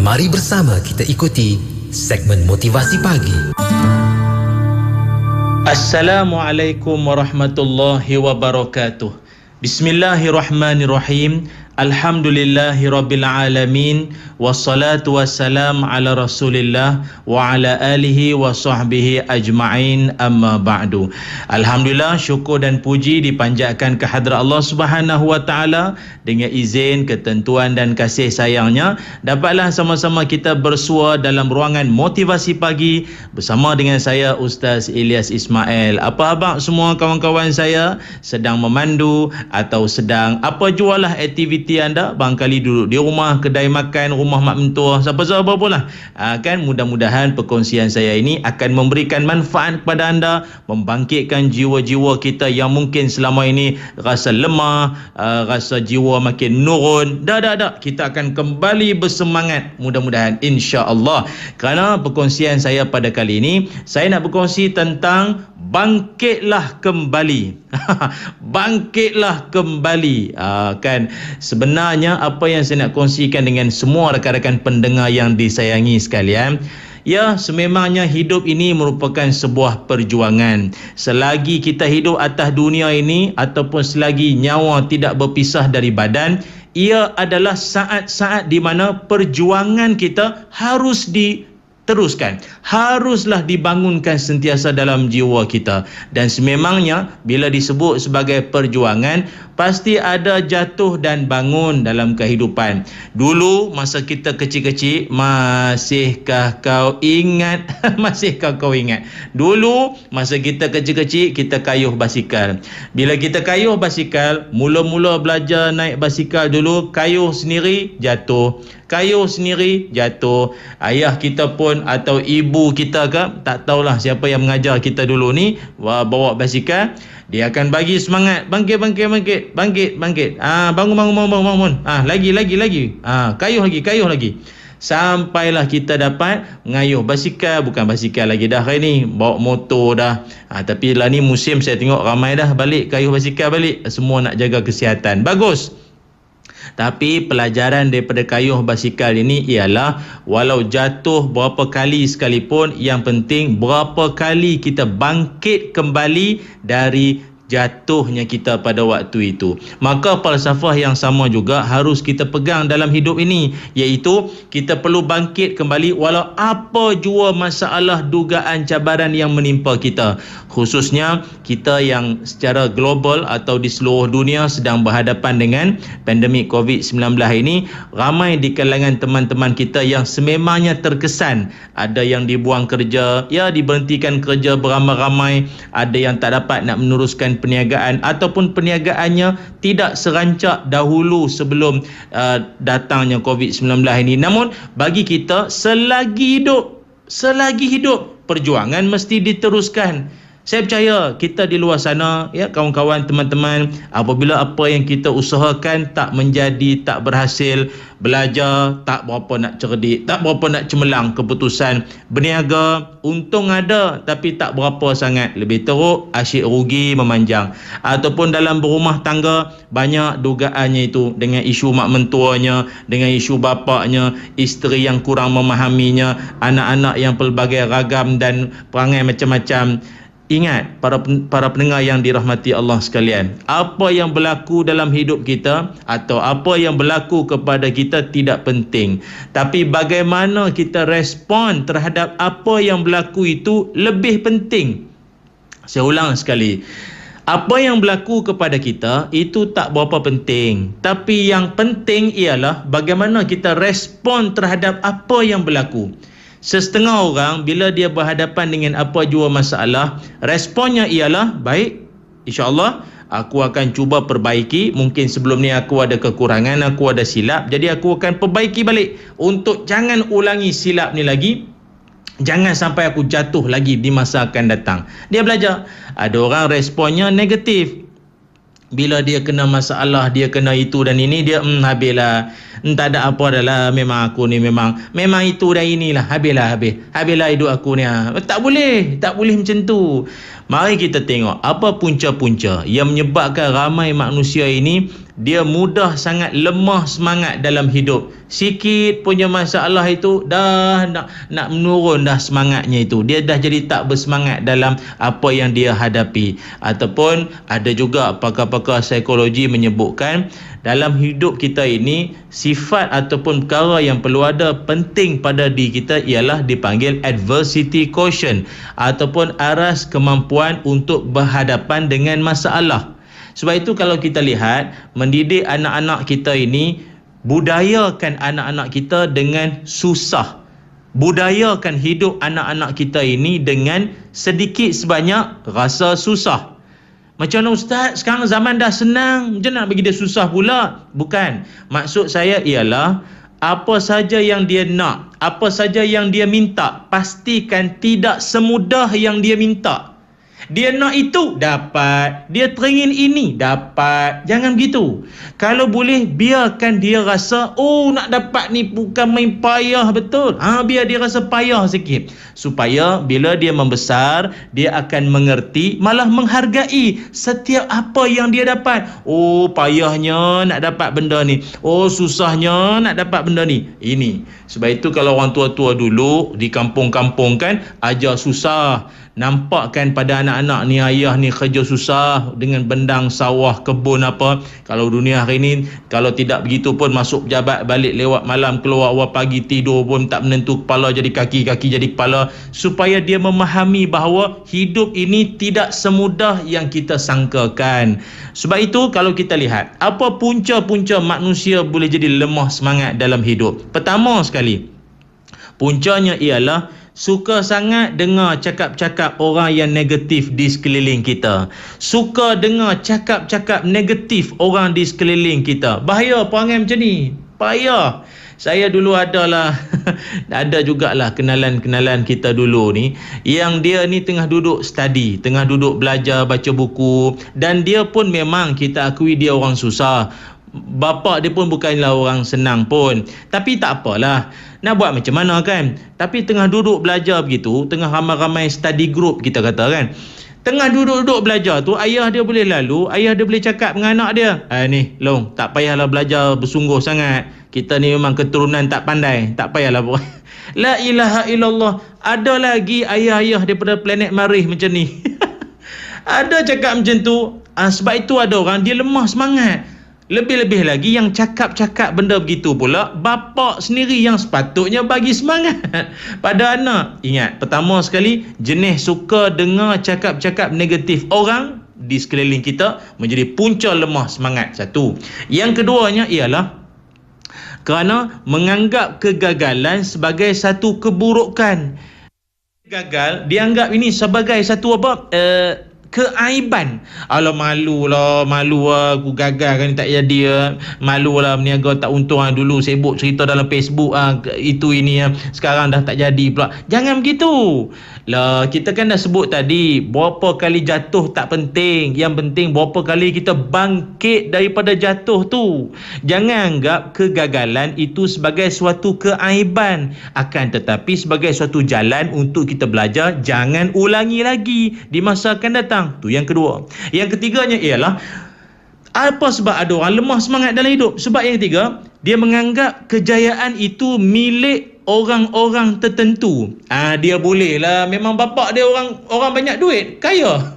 Mari bersama kita ikuti segmen motivasi pagi. Assalamualaikum warahmatullahi wabarakatuh. Bismillahirrahmanirrahim. Alhamdulillahirabbil alamin, wassalatu wassalam ala Rasulillah wa ala alihi wa sahbihi ajma'in, amma ba'du. Alhamdulillah, syukur dan puji dipanjatkan ke hadrat Allah Subhanahu wa taala. Dengan izin, ketentuan dan kasih sayangnya, dapatlah sama-sama kita bersua dalam ruangan motivasi pagi bersama dengan saya Ustaz Ilyas Ismail. Apa abang semua kawan-kawan saya sedang memandu atau sedang apa jualah aktiviti anda, barangkali duduk di rumah, kedai makan, rumah mak mentua, siapa-siapa pun lah. Kan mudah-mudahan perkongsian saya ini akan memberikan manfaat kepada anda, membangkitkan jiwa-jiwa kita yang mungkin selama ini rasa lemah, rasa jiwa makin nurun. Dah. Kita akan kembali bersemangat mudah-mudahan insya-Allah. Kerana perkongsian saya pada kali ini, saya nak berkongsi tentang bangkitlah kembali. Bangkitlah kembali. Kan sebenarnya apa yang saya nak kongsikan dengan semua rakan-rakan pendengar yang disayangi sekalian, ya, sememangnya hidup ini merupakan sebuah perjuangan. Selagi kita hidup atas dunia ini ataupun selagi nyawa tidak berpisah dari badan, ia adalah saat-saat di mana perjuangan kita harus diteruskan, haruslah dibangunkan sentiasa dalam jiwa kita. Dan sememangnya bila disebut sebagai perjuangan, pasti ada jatuh dan bangun dalam kehidupan. Dulu masa kita kecil-kecil, masihkah kau ingat? Masihkah kau ingat? Dulu masa kita kecil-kecil, kita kayuh basikal. Bila kita kayuh basikal, mula-mula belajar naik basikal dulu, kayuh sendiri jatuh, kayuh sendiri jatuh. Ayah kita pun atau ibu kita ke, tak tahulah siapa yang mengajar kita dulu ni bawa basikal, dia akan bagi semangat, bangkit. Bangun. Lagi. Kayuh lagi. Sampailah kita dapat mengayuh basikal, bukan basikal lagi dah hari ni, bawa motor dah. Tapi lah ni musim saya tengok ramai dah balik kayuh basikal balik, semua nak jaga kesihatan. Bagus. Tapi pelajaran daripada kayuh basikal ini ialah walau jatuh berapa kali sekalipun, yang penting berapa kali kita bangkit kembali dari jatuhnya kita pada waktu itu. Maka falsafah yang sama juga harus kita pegang dalam hidup ini, iaitu kita perlu bangkit kembali walau apa jua masalah, dugaan, cabaran yang menimpa kita. Khususnya kita yang secara global atau di seluruh dunia sedang berhadapan dengan pandemik COVID-19 ini. Ramai di kalangan teman-teman kita yang sememangnya terkesan, ada yang dibuang kerja, ya, diberhentikan kerja beramai-ramai, ada yang tak dapat nak meneruskan perniagaan ataupun perniagaannya tidak serancak dahulu sebelum datangnya COVID-19 ini. Namun bagi kita, selagi hidup perjuangan mesti diteruskan. Saya percaya kita di luar sana, ya kawan-kawan, teman-teman, apabila apa yang kita usahakan tak menjadi, tak berhasil, belajar tak berapa nak cerdik, tak berapa nak cemerlang keputusan, berniaga untung ada tapi tak berapa sangat, lebih teruk asyik rugi memanjang. Ataupun dalam berumah tangga, banyak dugaannya itu dengan isu mak mentuanya, dengan isu bapaknya, isteri yang kurang memahaminya, anak-anak yang pelbagai ragam dan perangai macam-macam. Ingat para pendengar yang dirahmati Allah sekalian, apa yang berlaku dalam hidup kita atau apa yang berlaku kepada kita tidak penting, tapi bagaimana kita respon terhadap apa yang berlaku itu lebih penting. Saya ulang sekali, apa yang berlaku kepada kita itu tak berapa penting, tapi yang penting ialah bagaimana kita respon terhadap apa yang berlaku. Setengah orang bila dia berhadapan dengan apa jua masalah, responnya ialah, baik, insya-Allah aku akan cuba perbaiki. Mungkin sebelum ni aku ada kekurangan, aku ada silap, jadi aku akan perbaiki balik untuk jangan ulangi silap ni lagi. Jangan sampai aku jatuh lagi di masa akan datang. Dia belajar. Ada orang responnya negatif. Bila dia kena masalah, dia kena itu dan ini, dia habislah, tak ada apa dah lah, memang aku ni memang itu dan inilah, habislah hidup aku ni. Tak boleh macam tu. Mari kita tengok apa punca-punca yang menyebabkan ramai manusia ini dia mudah sangat lemah semangat dalam hidup. Sikit punya masalah itu dah nak menurun dah semangatnya itu. Dia dah jadi tak bersemangat dalam apa yang dia hadapi. Ataupun ada juga pakar-pakar psikologi menyebutkan dalam hidup kita ini sifat ataupun perkara yang perlu ada penting pada diri kita ialah dipanggil adversity quotient ataupun aras kemampuan untuk berhadapan dengan masalah. Sebab itu kalau kita lihat mendidik anak-anak kita ini, budayakan anak-anak kita dengan susah. Budayakan hidup anak-anak kita ini dengan sedikit sebanyak rasa susah. Macam mana Ustaz? Sekarang zaman dah senang. Macam nak bagi dia susah pula? Bukan. Maksud saya ialah apa saja yang dia nak, apa saja yang dia minta, pastikan tidak semudah yang dia minta. Dia nak itu, dapat. Dia teringin ini, dapat. Jangan begitu. Kalau boleh, biarkan dia rasa, oh nak dapat ni bukan main payah betul. Biar dia rasa payah sikit. Supaya bila dia membesar, dia akan mengerti, malah menghargai setiap apa yang dia dapat. Oh payahnya nak dapat benda ni. Oh susahnya nak dapat benda ni. Ini. Sebab itu kalau orang tua-tua dulu di kampung-kampung kan, ajar susah. Nampakkan pada anak-anak ni ayah ni kerja susah dengan bendang sawah, kebun apa. Kalau dunia hari ni, kalau tidak begitu pun masuk pejabat, balik lewat malam, keluar awal pagi, tidur pun tak menentu, kepala jadi kaki, kaki jadi kepala. Supaya dia memahami bahawa hidup ini tidak semudah yang kita sangkakan. Sebab itu kalau kita lihat, apa punca-punca manusia boleh jadi lemah semangat dalam hidup? Pertama sekali, puncanya ialah suka sangat dengar cakap-cakap orang yang negatif di sekeliling kita. Suka dengar cakap-cakap negatif orang di sekeliling kita. Bahaya perangai macam ni. Payah. Saya dulu adalah ada jugalah kenalan-kenalan kita dulu ni yang dia ni tengah duduk study, tengah duduk belajar baca buku, dan dia pun memang kita akui dia orang susah. Bapa dia pun bukanlah orang senang pun. Tapi tak apalah. Nak buat macam mana kan? Tapi tengah duduk belajar begitu, tengah ramai-ramai study group kita kata kan. Tengah duduk-duduk belajar tu, ayah dia boleh lalu, ayah dia boleh cakap dengan anak dia. Ni, Long, tak payahlah belajar bersungguh sangat. Kita ni memang keturunan tak pandai. Tak payahlah buat. La ilaha illallah. Ada lagi ayah-ayah daripada planet Marih macam ni. Ada cakap macam tu. Sebab itu ada orang, dia lemah semangat. Lebih-lebih lagi yang cakap-cakap benda begitu pula, bapa sendiri yang sepatutnya bagi semangat pada anak. Ingat, pertama sekali, jenis suka dengar cakap-cakap negatif orang di sekeliling kita menjadi punca lemah semangat. Satu. Yang keduanya ialah kerana menganggap kegagalan sebagai satu keburukan. Gagal dianggap ini sebagai satu apa? Keaiban. Alah malu lah aku gagal kan tak jadi. Malu lah berniaga tak untung dulu sibuk cerita dalam Facebook itu ini sekarang dah tak jadi pula. Jangan begitu lah. Kita kan dah sebut tadi, berapa kali jatuh tak penting, yang penting berapa kali kita bangkit daripada jatuh tu. Jangan anggap kegagalan itu sebagai suatu keaiban, akan tetapi sebagai suatu jalan untuk kita belajar. Jangan ulangi lagi di masa akan datang. Tu yang kedua. Yang ketiganya ialah, apa sebab ada orang lemah semangat dalam hidup? Sebab yang ketiga, dia menganggap kejayaan itu milik orang-orang tertentu. Dia boleh lah, memang bapak dia orang banyak duit, kaya.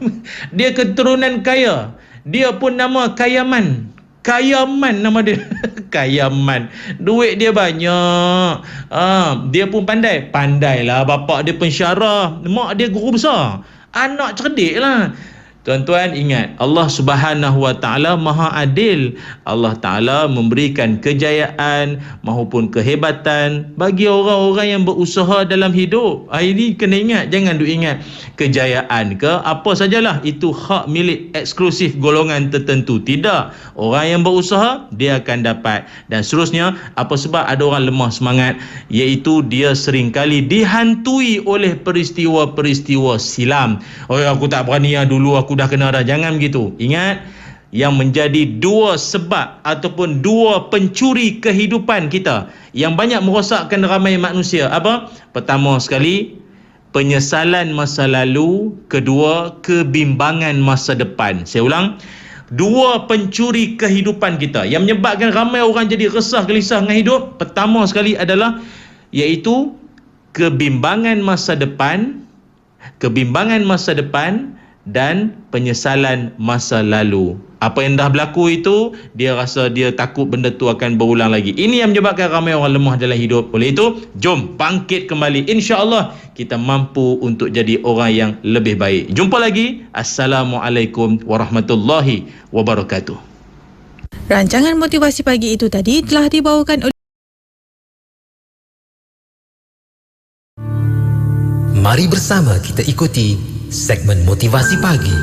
Dia keturunan kaya. Dia pun nama Kayaman. Kayaman nama dia. Kayaman. Duit dia banyak. Dia pun pandai. Pandailah, bapak dia pensyarah, mak dia guru besar. Anak cerdik lah. Tuan-tuan ingat, Allah Subhanahu Wa Ta'ala Maha Adil. Allah Ta'ala memberikan kejayaan maupun kehebatan bagi orang-orang yang berusaha dalam hidup. Ini kena ingat, jangan duk ingat kejayaan ke apa sajalah itu hak milik eksklusif golongan tertentu. Tidak. Orang yang berusaha, dia akan dapat. Dan seterusnya, apa sebab ada orang lemah semangat? Iaitu dia seringkali dihantui oleh peristiwa-peristiwa silam. Aku tak berani dulu aku dah kena dah. Jangan begitu. Ingat, yang menjadi dua sebab ataupun dua pencuri kehidupan kita yang banyak merosakkan ramai manusia. Apa? Pertama sekali, penyesalan masa lalu. Kedua, kebimbangan masa depan. Saya ulang, dua pencuri kehidupan kita yang menyebabkan ramai orang jadi resah gelisah dengan hidup. Pertama sekali adalah iaitu kebimbangan masa depan dan penyesalan masa lalu. Apa yang dah berlaku itu, dia rasa dia takut benda tu akan berulang lagi. Ini yang menyebabkan ramai orang lemah dalam hidup. Oleh itu, jom bangkit kembali. InsyaAllah kita mampu untuk jadi orang yang lebih baik. Jumpa lagi. Assalamualaikum warahmatullahi wabarakatuh. Rancangan motivasi pagi itu tadi telah dibawakan oleh Mari bersama kita ikuti segmen motivasi pagi.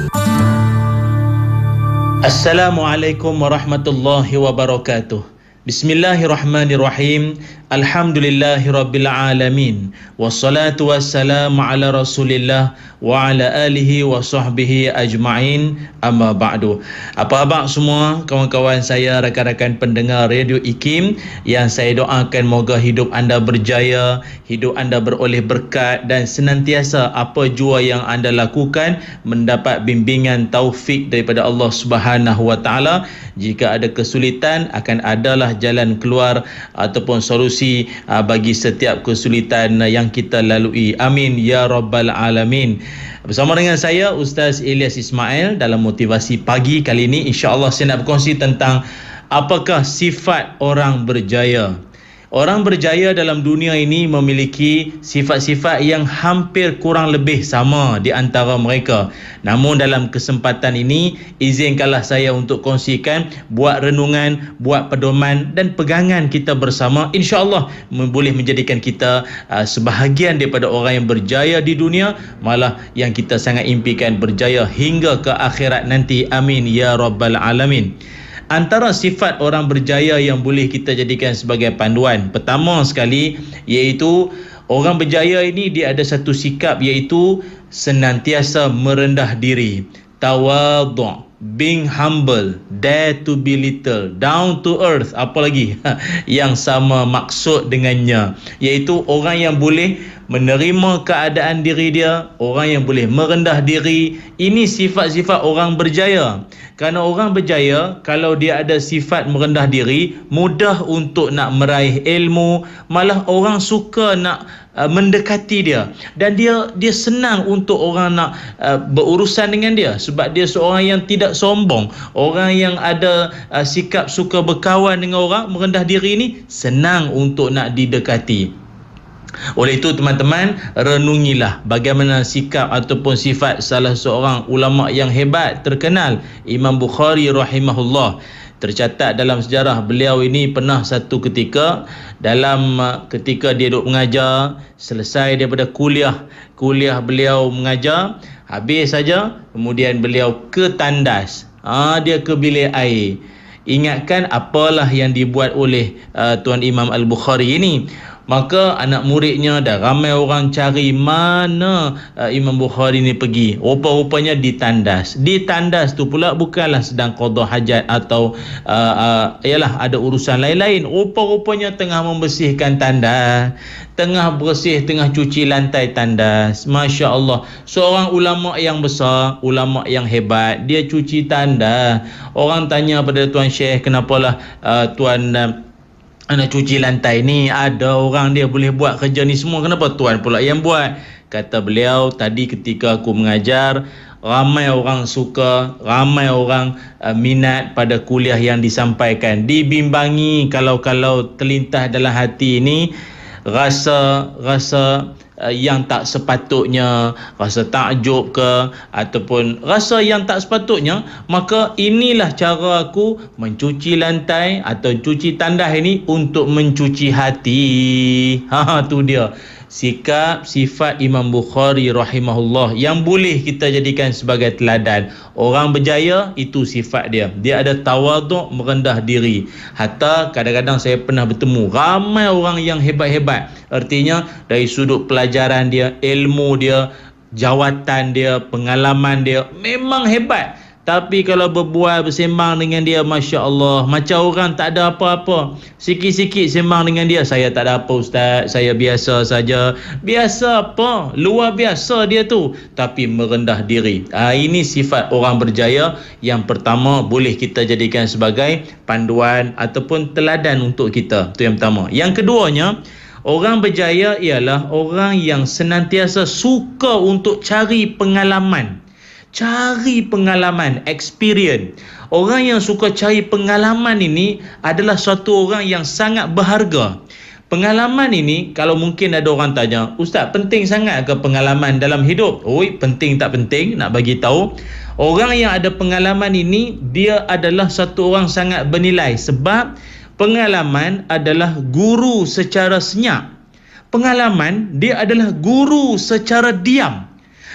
Assalamualaikum warahmatullahi wabarakatuh. Bismillahirrahmanirrahim. Alhamdulillahirabbil alamin. Wassalatu wassalamu ala Rasulillah wa ala alihi wa sahbihi ajma'in. Amma ba'du. Apa khabar semua kawan-kawan saya, rakan-rakan pendengar Radio IKIM, yang saya doakan moga hidup anda berjaya, hidup anda beroleh berkat dan senantiasa apa jua yang anda lakukan mendapat bimbingan taufik daripada Allah Subhanahu wa taala. Jika ada kesulitan, akan adalah jalan keluar ataupun solusi bagi setiap kesulitan yang kita lalui. Amin ya rabbal alamin. Bersama dengan saya Ustaz Ilyas Ismail dalam motivasi pagi kali ini, insya-Allah saya nak berkongsi tentang apakah sifat orang berjaya. Orang berjaya dalam dunia ini memiliki sifat-sifat yang hampir kurang lebih sama di antara mereka. Namun dalam kesempatan ini, izinkanlah saya untuk kongsikan, buat renungan, buat pedoman dan pegangan kita bersama. InsyaAllah boleh menjadikan kita sebahagian daripada orang yang berjaya di dunia, malah yang kita sangat impikan berjaya hingga ke akhirat nanti. Amin ya rabbal alamin. Antara sifat orang berjaya yang boleh kita jadikan sebagai panduan, pertama sekali iaitu orang berjaya ini dia ada satu sikap, iaitu senantiasa merendah diri, tawadhu', being humble, dare to be little, down to earth, apa lagi yang sama maksud dengannya, iaitu orang yang boleh menerima keadaan diri dia, orang yang boleh merendah diri. Ini sifat-sifat orang berjaya. Kerana orang berjaya, kalau dia ada sifat merendah diri, mudah untuk nak meraih ilmu, malah orang suka nak mendekati dia, dan dia senang untuk orang nak berurusan dengan dia, sebab dia seorang yang tidak sombong, orang yang ada sikap suka berkawan dengan orang, merendah diri ini senang untuk nak didekati. Oleh itu teman-teman, renungilah bagaimana sikap ataupun sifat salah seorang ulama yang hebat terkenal, Imam Bukhari rahimahullah. Tercatat dalam sejarah beliau ini pernah satu ketika ketika dia duduk mengajar, selesai daripada kuliah beliau mengajar, habis saja, kemudian beliau ke tandas. Dia ke bilik air. Ingatkan apalah yang dibuat oleh Tuan Imam Al-Bukhari ini. Maka anak muridnya dah ramai orang cari mana Imam Bukhari ni pergi. Rupa-rupanya di tandas. Di tandas tu pula bukanlah sedang qada hajat atau ialah ada urusan lain-lain. Rupa-rupanya tengah membersihkan tandas, tengah cuci lantai tandas. Masya Allah, seorang ulama yang besar, ulama yang hebat, dia cuci tandas. Orang tanya pada Tuan Syekh, kenapalah Tuan nak cuci lantai ni, ada orang dia boleh buat kerja ni semua, kenapa tuan pula yang buat? Kata beliau, tadi ketika aku mengajar, ramai orang suka, ramai orang minat pada kuliah yang disampaikan. Dibimbangi kalau terlintas dalam hati ini rasa yang tak sepatutnya, rasa takjub ke ataupun rasa yang tak sepatutnya, maka inilah cara aku mencuci lantai atau cuci tandas ini untuk mencuci hati. Tu dia sikap sifat Imam Bukhari rahimahullah yang boleh kita jadikan sebagai teladan. Orang berjaya itu sifat dia. Dia ada tawaduk, merendah diri. Hatta kadang-kadang saya pernah bertemu ramai orang yang hebat-hebat. Artinya dari sudut pelajaran dia, ilmu dia, jawatan dia, pengalaman dia memang hebat. Tapi kalau berbual bersembang dengan dia, Masya Allah, macam orang tak ada apa-apa. Sikit-sikit sembang dengan dia, saya tak ada apa ustaz, saya biasa saja. Biasa apa? Luar biasa dia tu. Tapi merendah diri. Ini sifat orang berjaya yang pertama boleh kita jadikan sebagai panduan ataupun teladan untuk kita. Itu yang pertama. Yang keduanya, orang berjaya ialah orang yang senantiasa suka untuk cari pengalaman. Cari pengalaman, experience. Orang yang suka cari pengalaman ini adalah suatu orang yang sangat berharga. Pengalaman ini, kalau mungkin ada orang tanya, ustaz, penting sangat ke pengalaman dalam hidup? Oi, penting tak penting, nak bagi tahu. Orang yang ada pengalaman ini, dia adalah satu orang sangat bernilai sebab pengalaman adalah guru secara senyap. Pengalaman, dia adalah guru secara diam.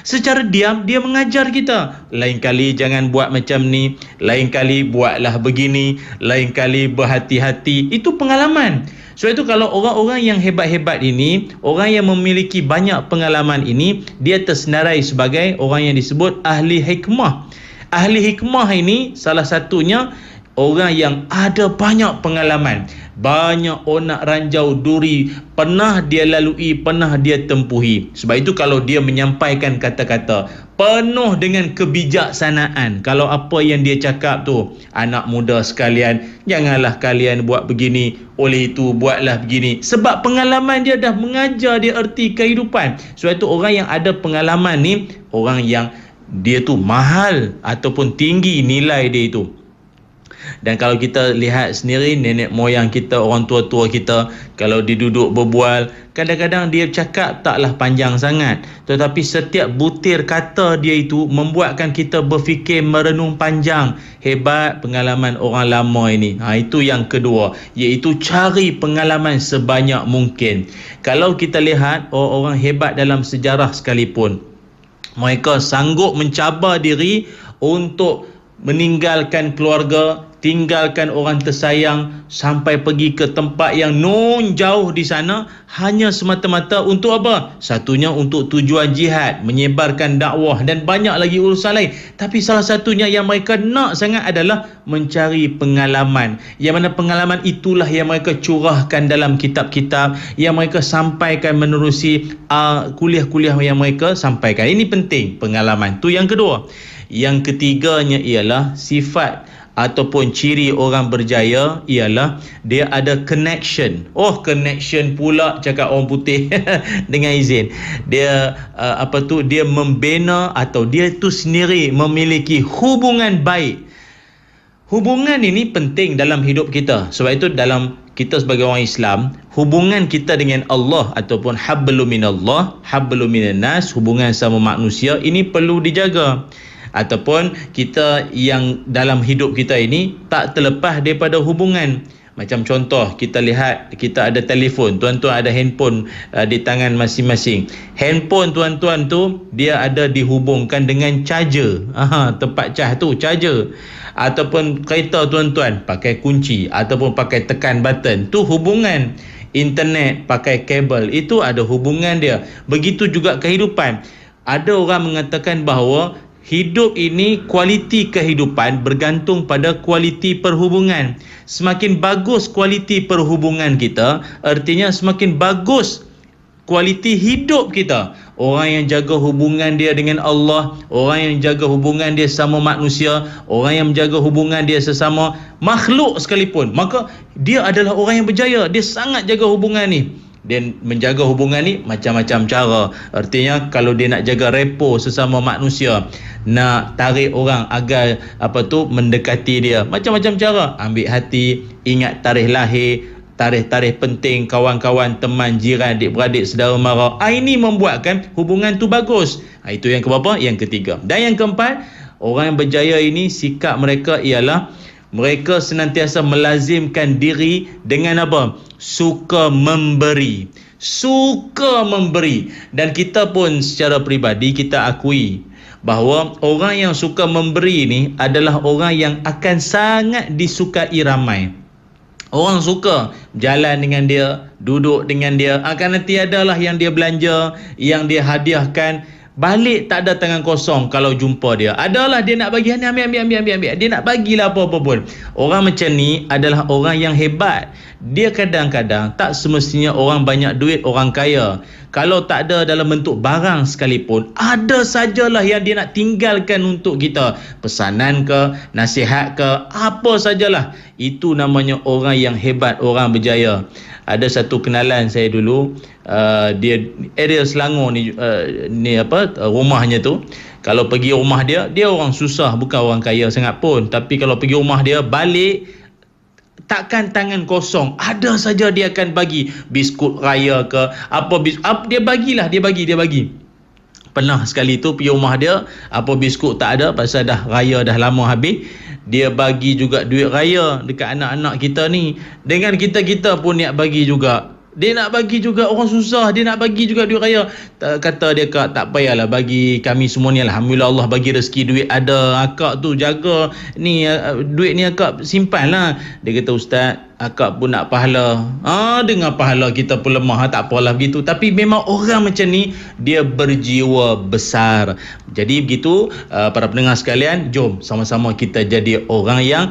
Secara diam dia mengajar kita. Lain kali jangan buat macam ni, lain kali buatlah begini, lain kali berhati-hati. Itu pengalaman. Sebab itu kalau orang-orang yang hebat-hebat ini, orang yang memiliki banyak pengalaman ini, dia tersenarai sebagai orang yang disebut ahli hikmah. Ahli hikmah ini salah satunya orang yang ada banyak pengalaman, banyak onak ranjau duri pernah dia lalui, pernah dia tempuhi. Sebab itu kalau dia menyampaikan kata-kata penuh dengan kebijaksanaan, kalau apa yang dia cakap tu, anak muda sekalian, janganlah kalian buat begini, oleh itu buatlah begini. Sebab pengalaman dia dah mengajar dia erti kehidupan. Sebab itu orang yang ada pengalaman ni, orang yang dia tu mahal ataupun tinggi nilai dia itu. Dan kalau kita lihat sendiri, nenek moyang kita, orang tua-tua kita, kalau dia duduk berbual, kadang-kadang dia cakap taklah panjang sangat, tetapi setiap butir kata dia itu membuatkan kita berfikir, merenung panjang. Hebat pengalaman orang lama ini. Itu yang kedua, iaitu cari pengalaman sebanyak mungkin. Kalau kita lihat orang-orang hebat dalam sejarah sekalipun, mereka sanggup mencabar diri untuk meninggalkan keluarga, tinggalkan orang tersayang, sampai pergi ke tempat yang non jauh di sana, hanya semata-mata untuk apa? Satunya untuk tujuan jihad, menyebarkan dakwah dan banyak lagi urusan lain. Tapi salah satunya yang mereka nak sangat adalah mencari pengalaman. Yang mana pengalaman itulah yang mereka curahkan dalam kitab-kitab, yang mereka sampaikan menerusi kuliah-kuliah yang mereka sampaikan. Ini penting, pengalaman. Itu yang kedua. Yang ketiganya ialah sifat ataupun ciri orang berjaya ialah dia ada connection. Connection pula cakap orang putih dengan izin. Dia dia membina atau dia tu sendiri memiliki hubungan baik. Hubungan ini penting dalam hidup kita. Sebab itu dalam kita sebagai orang Islam, hubungan kita dengan Allah ataupun hablum minallah, hablum minan nas, hubungan sama manusia ini perlu dijaga. Ataupun kita yang dalam hidup kita ini tak terlepas daripada hubungan. Macam contoh, kita lihat kita ada telefon, tuan-tuan ada handphone di tangan masing-masing. Handphone tuan-tuan tu dia ada dihubungkan dengan charger. Tempat cas tu charger. Ataupun kereta tuan-tuan pakai kunci ataupun pakai tekan button, tu hubungan. Internet pakai kabel, itu ada hubungan dia. Begitu juga kehidupan. Ada orang mengatakan bahawa hidup ini, kualiti kehidupan bergantung pada kualiti perhubungan. Semakin bagus kualiti perhubungan kita, artinya semakin bagus kualiti hidup kita. Orang yang jaga hubungan dia dengan Allah, orang yang jaga hubungan dia sama manusia, orang yang menjaga hubungan dia sesama makhluk sekalipun, maka dia adalah orang yang berjaya. Dia sangat jaga hubungan ni. Dan menjaga hubungan ni macam-macam cara. Artinya kalau dia nak jaga repo sesama manusia, nak tarik orang agar mendekati dia, macam-macam cara. Ambil hati, ingat tarikh lahir, tarikh-tarikh penting, kawan-kawan, teman, jiran, adik-beradik, saudara mara. Ini membuatkan hubungan tu bagus. Itu yang keberapa? Yang ketiga. Dan yang keempat, orang yang berjaya ini sikap mereka ialah mereka senantiasa melazimkan diri dengan apa? Suka memberi. Suka memberi. Dan kita pun secara peribadi kita akui bahawa orang yang suka memberi ni adalah orang yang akan sangat disukai ramai. Orang suka jalan dengan dia, duduk dengan dia. Akan nanti adalah yang dia belanja, yang dia hadiahkan. balik tak ada tangan kosong kalau jumpa dia. Adalah dia nak bagi, ambil. Dia nak bagilah apa-apa pun. Orang macam ni adalah orang yang hebat. Dia kadang-kadang tak semestinya orang banyak duit, orang kaya. Kalau tak ada dalam bentuk barang sekalipun, ada sajalah yang dia nak tinggalkan untuk kita. Pesanan ke, nasihat ke, apa sajalah. Itu namanya orang yang hebat, orang berjaya. Ada satu kenalan saya dulu, dia area Selangor ni, rumahnya tu. Kalau pergi rumah dia orang susah, bukan orang kaya sangat pun. Tapi kalau pergi rumah dia, balik takkan tangan kosong. Ada saja dia akan bagi biskut raya ke dia bagilah, dia bagi. Pernah sekali tu pergi rumah dia, apa biskut tak ada pasal dah raya dah lama habis. Dia bagi juga duit raya dekat anak-anak kita ni. Dengan kita pun niat bagi juga. Dia nak bagi juga, orang susah, dia nak bagi juga duit raya. Kata dia, "Kak, tak payahlah bagi kami semua ni. Alhamdulillah Allah bagi rezeki, duit ada. Akak tu jaga ni, duit ni akak simpan lah." Dia kata, "Ustaz, akak pun nak pahala." Dengan pahala kita pun lemah, tak apalah begitu. Tapi memang orang macam ni, dia berjiwa besar. Jadi begitu, para pendengar sekalian, jom sama-sama kita jadi orang yang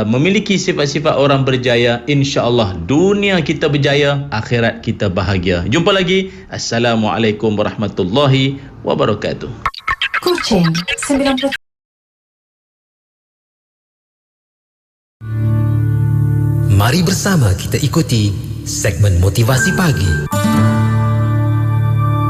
memiliki sifat-sifat orang berjaya. InsyaAllah dunia kita berjaya, akhirat kita bahagia. Jumpa lagi. Assalamualaikum warahmatullahi wabarakatuh. Kucing 90. Mari bersama kita ikuti segmen motivasi pagi.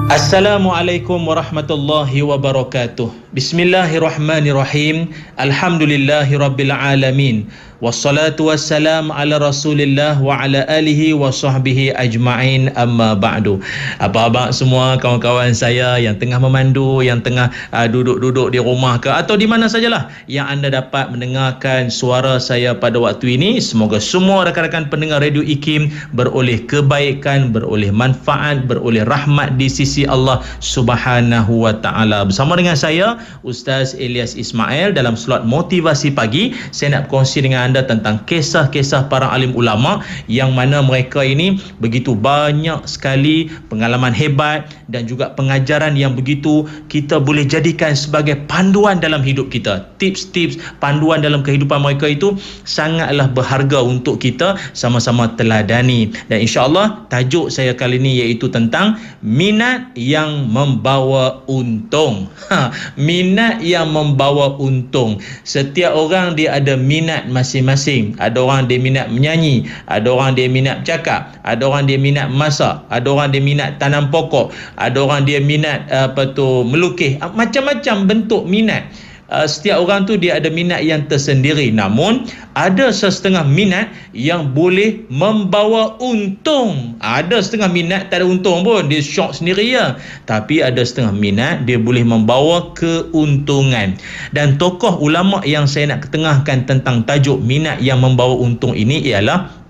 Assalamualaikum warahmatullahi wabarakatuh. Bismillahirrahmanirrahim. Alhamdulillahirabbil alamin. Wassalatu wassalam ala Rasulillah wa ala alihi wa sahbihi ajma'in, amma ba'du. Abang-abang semua, kawan-kawan saya yang tengah memandu, yang tengah duduk-duduk di rumah ke atau di mana sajalah yang anda dapat mendengarkan suara saya pada waktu ini, semoga semua rakan-rakan pendengar Radio IKIM beroleh kebaikan, beroleh manfaat, beroleh rahmat di sisi Allah Subhanahu wa taala. Bersama dengan saya Ustaz Ilyas Ismail dalam slot motivasi pagi, saya nak berkongsi dengan anda tentang kisah-kisah para alim ulama yang mana mereka ini begitu banyak sekali pengalaman hebat dan juga pengajaran yang begitu kita boleh jadikan sebagai panduan dalam hidup kita. Tips-tips panduan dalam kehidupan mereka itu sangatlah berharga untuk kita sama-sama teladani. Dan insya-Allah tajuk saya kali ini iaitu tentang minat yang membawa untung. Minat yang membawa untung. Setiap orang dia ada minat masing-masing. Ada orang dia minat menyanyi, ada orang dia minat bercakap, ada orang dia minat masak, ada orang dia minat tanam pokok, ada orang dia minat melukis. Macam-macam bentuk minat. Setiap orang tu dia ada minat yang tersendiri. Namun ada setengah minat yang boleh membawa untung. Ada setengah minat tak ada untung pun, dia syok sendiri ya. Tapi ada setengah minat dia boleh membawa keuntungan. Dan tokoh ulama yang saya nak ketengahkan tentang tajuk minat yang membawa untung ini ialah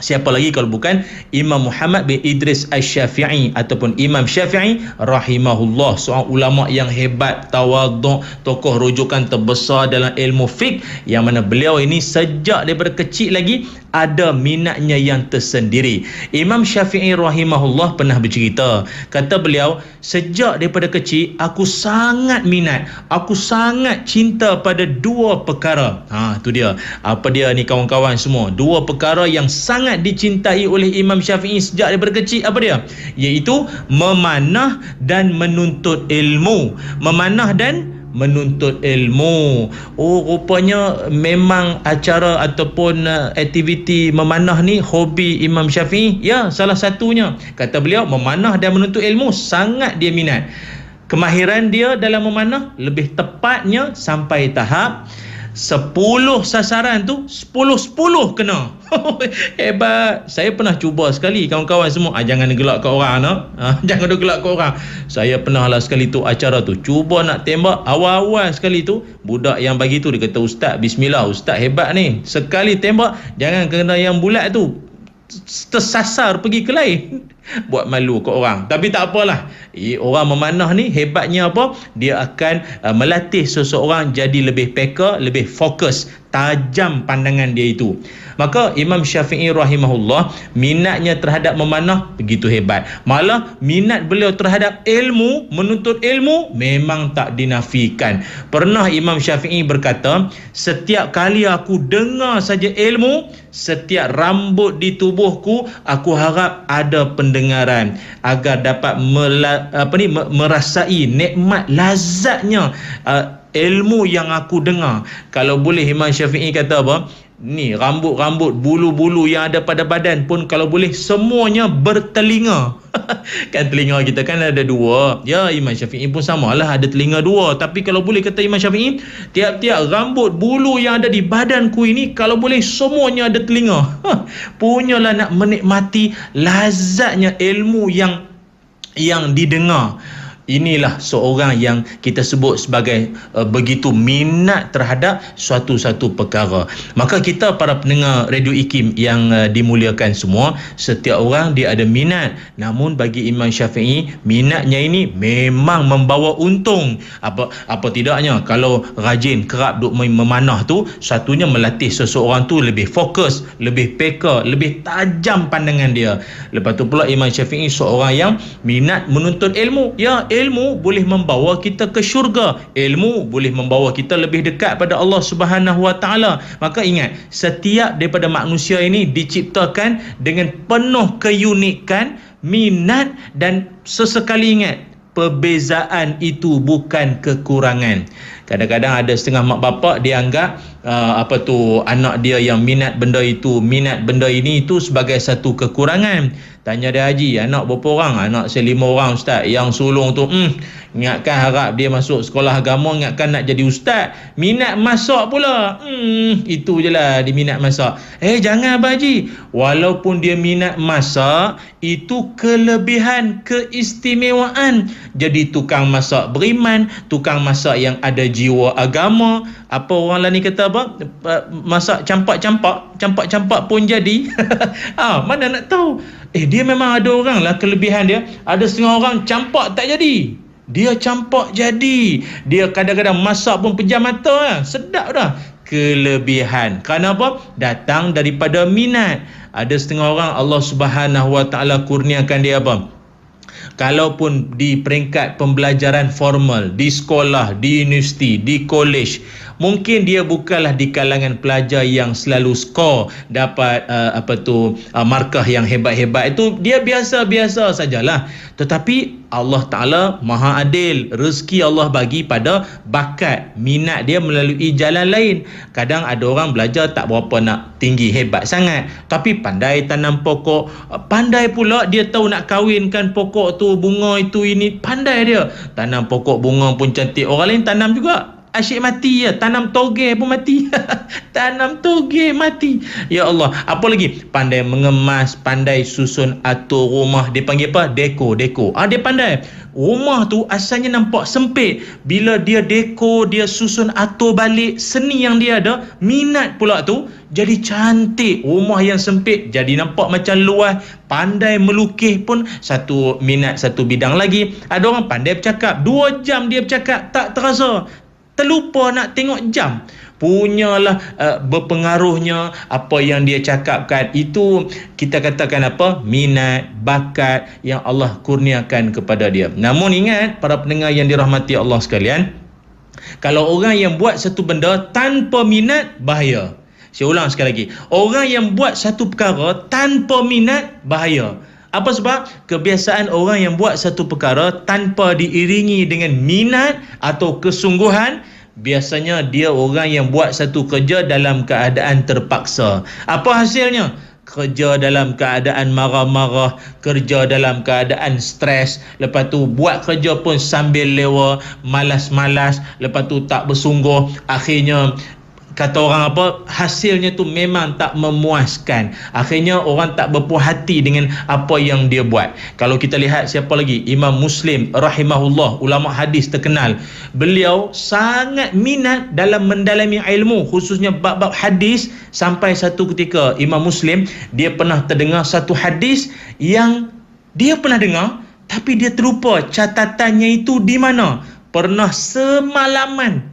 siapa lagi kalau bukan Imam Muhammad bin Idris Asy-Syafi'i ataupun Imam Syafi'i rahimahullah, seorang ulama yang hebat, tawaduk, tokoh rujukan terbesar dalam ilmu fiqh, yang mana beliau ini sejak daripada kecil lagi ada minatnya yang tersendiri. Imam Syafi'i rahimahullah pernah bercerita, kata beliau, sejak daripada kecil aku sangat minat, aku sangat cinta pada dua perkara. Tu dia. Apa dia ni kawan-kawan semua? Dua perkara yang sangat dicintai oleh Imam Syafi'i sejak daripada kecil. Apa dia? Iaitu memanah dan menuntut ilmu. Memanah dan menuntut ilmu. Rupanya memang acara ataupun aktiviti memanah ni hobi Imam Syafi'i. Ya, salah satunya. Kata beliau, memanah dan menuntut ilmu sangat dia minat. Kemahiran dia dalam memanah lebih tepatnya sampai tahap 10 sasaran tu 10 kena. Hebat. Saya pernah cuba sekali kawan-kawan semua. Jangan gelak kat orang nak. Jangan gelak kat orang. Saya pernah lah sekali tu acara tu cuba nak tembak. Awal-awal sekali tu budak yang bagi tu dia kata, "Ustaz, bismillah, Ustaz hebat ni. Sekali tembak jangan kena yang bulat tu, tersasar pergi ke lain." buat malu kat orang. Tapi tak apalah. Orang memanah ni hebatnya apa? Dia akan melatih seseorang jadi lebih peka, lebih fokus, tajam pandangan dia itu. Maka Imam Syafi'i rahimahullah, minatnya terhadap memanah begitu hebat. Malah minat beliau terhadap ilmu, menuntut ilmu memang tak dinafikan. Pernah Imam Syafi'i berkata, setiap kali aku dengar saja ilmu, setiap rambut di tubuhku aku harap ada pendengaran agar dapat merasai nikmat lazatnya ilmu yang aku dengar. Kalau boleh Imam Syafi'i kata apa? Ni rambut-rambut, bulu-bulu yang ada pada badan pun kalau boleh semuanya bertelinga. Kan telinga kita kan ada dua. Ya, Imam Syafi'i pun samalah, ada telinga dua. Tapi kalau boleh kata Imam Syafi'i, tiap-tiap rambut, bulu yang ada di badanku ini kalau boleh semuanya ada telinga. Punyalah nak menikmati lazatnya ilmu yang didengar. Inilah seorang yang kita sebut sebagai begitu minat terhadap suatu-satu perkara. Maka kita para pendengar Radio IKIM yang dimuliakan semua, setiap orang dia ada minat. Namun bagi Imam Syafi'i, minatnya ini memang membawa untung. Apa tidaknya kalau rajin kerap duk memanah tu, satunya melatih seseorang tu lebih fokus, lebih peka, lebih tajam pandangan dia. Lepas tu pula Imam Syafi'i seorang yang minat menuntut ilmu. Ya, ilmu boleh membawa kita ke syurga. Ilmu boleh membawa kita lebih dekat pada Allah Subhanahu Wa Taala. Maka ingat, setiap daripada manusia ini diciptakan dengan penuh keunikan, minat, dan sesekali ingat, perbezaan itu bukan kekurangan. Kadang-kadang ada setengah mak bapak dia anggap anak dia yang minat benda itu, minat benda ini itu sebagai satu kekurangan. Tanya dia, Haji, anak berapa orang? Anak saya 5 orang, Ustaz. Yang sulung tu ingatkan harap dia masuk sekolah agama, ingatkan nak jadi ustaz. Minat masak pula. Itu je lah dia minat masak. Jangan Abang Haji. Walaupun dia minat masak, itu kelebihan, keistimewaan. Jadi tukang masak beriman, tukang masak yang ada jiwa agama. Apa orang lain kata apa? Masak campak-campak pun jadi. Mana nak tahu. Dia memang ada orang lah kelebihan dia. Ada setengah orang campak tak jadi, dia campak jadi. Dia kadang-kadang masak pun pejam mata lah. Sedap dah. Kelebihan. Kerana apa? Datang daripada minat. Ada setengah orang Allah Subhanahu Wa Taala kurniakan dia apa? Kalaupun di peringkat pembelajaran formal, di sekolah, di universiti, di kolej, mungkin dia bukanlah di kalangan pelajar yang selalu skor dapat markah yang hebat-hebat. Itu dia biasa-biasa sajalah. Tetapi Allah Ta'ala Maha Adil. Rezeki Allah bagi pada bakat, minat dia melalui jalan lain. Kadang ada orang belajar tak berapa nak tinggi, hebat sangat, tapi pandai tanam pokok. Pandai pula dia tahu nak kahwinkan pokok tu, bunga itu ini. Pandai dia. Tanam pokok bunga pun cantik. Orang lain tanam juga, asyik mati ya. Tanam toge pun mati. Tanam toge mati. Ya Allah. Apa lagi? Pandai mengemas, pandai susun atur rumah. Dia panggil apa? Deko. Dia pandai. Rumah tu asalnya nampak sempit. Bila dia deko, dia susun atur balik, seni yang dia ada, minat pula tu, jadi cantik. Rumah yang sempit jadi nampak macam luas. Pandai melukis pun satu minat, satu bidang lagi. Ada orang pandai bercakap, 2 jam dia bercakap tak terasa, terlupa nak tengok jam. Punyalah berpengaruhnya apa yang dia cakapkan. Itu kita katakan apa? Minat, bakat yang Allah kurniakan kepada dia. Namun ingat para pendengar yang dirahmati Allah sekalian, kalau orang yang buat satu benda tanpa minat, bahaya. Saya ulang sekali lagi. Orang yang buat satu perkara tanpa minat, bahaya. Apa sebab? Kebiasaan orang yang buat satu perkara tanpa diiringi dengan minat atau kesungguhan, biasanya dia orang yang buat satu kerja dalam keadaan terpaksa. Apa hasilnya? Kerja dalam keadaan marah-marah, kerja dalam keadaan stres, lepas tu buat kerja pun sambil lewa, malas-malas, lepas tu tak bersungguh. Akhirnya kata orang apa, hasilnya tu memang tak memuaskan. Akhirnya orang tak berpuas hati dengan apa yang dia buat. Kalau kita lihat siapa lagi? Imam Muslim rahimahullah, ulama hadis terkenal. Beliau sangat minat dalam mendalami ilmu, khususnya bab-bab hadis. Sampai satu ketika Imam Muslim dia pernah terdengar satu hadis yang Dia pernah dengar, tapi dia terlupa catatannya itu di mana. Pernah semalaman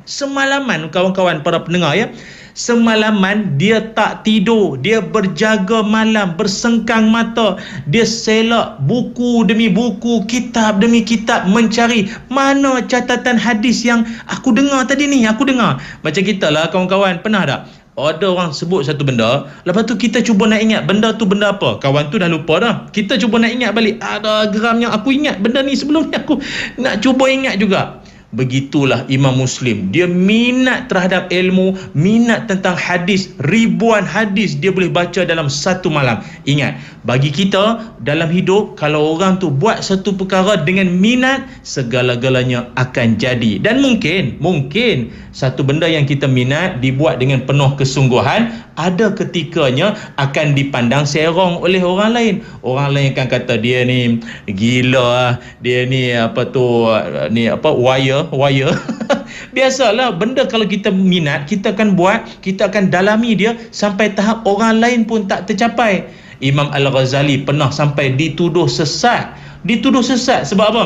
kawan-kawan para pendengar ya, semalaman dia tak tidur, dia berjaga malam, bersengkang mata, dia selak buku demi buku, kitab demi kitab, mencari mana catatan hadis yang aku dengar tadi ni, macam kita lah kawan-kawan. Pernah tak ada orang sebut satu benda, lepas tu kita cuba nak ingat benda tu benda apa, kawan tu dah lupa dah, kita cuba nak ingat balik, ada geramnya aku ingat benda ni sebelum ni, aku nak cuba ingat juga. Begitulah Imam Muslim, dia minat terhadap ilmu, minat tentang hadis, ribuan hadis dia boleh baca dalam satu malam. Ingat, bagi kita dalam hidup, kalau orang tu buat satu perkara dengan minat, segala-galanya akan jadi. Dan mungkin satu benda yang kita minat dibuat dengan penuh kesungguhan, ada ketikanya akan dipandang serong oleh orang lain. Orang lain akan kata dia ni gila lah, dia ni wire. Biasalah, benda kalau kita minat, kita akan buat, kita akan dalami dia sampai tahap orang lain pun tak tercapai. Imam Al-Ghazali pernah sampai dituduh sesat sebab apa?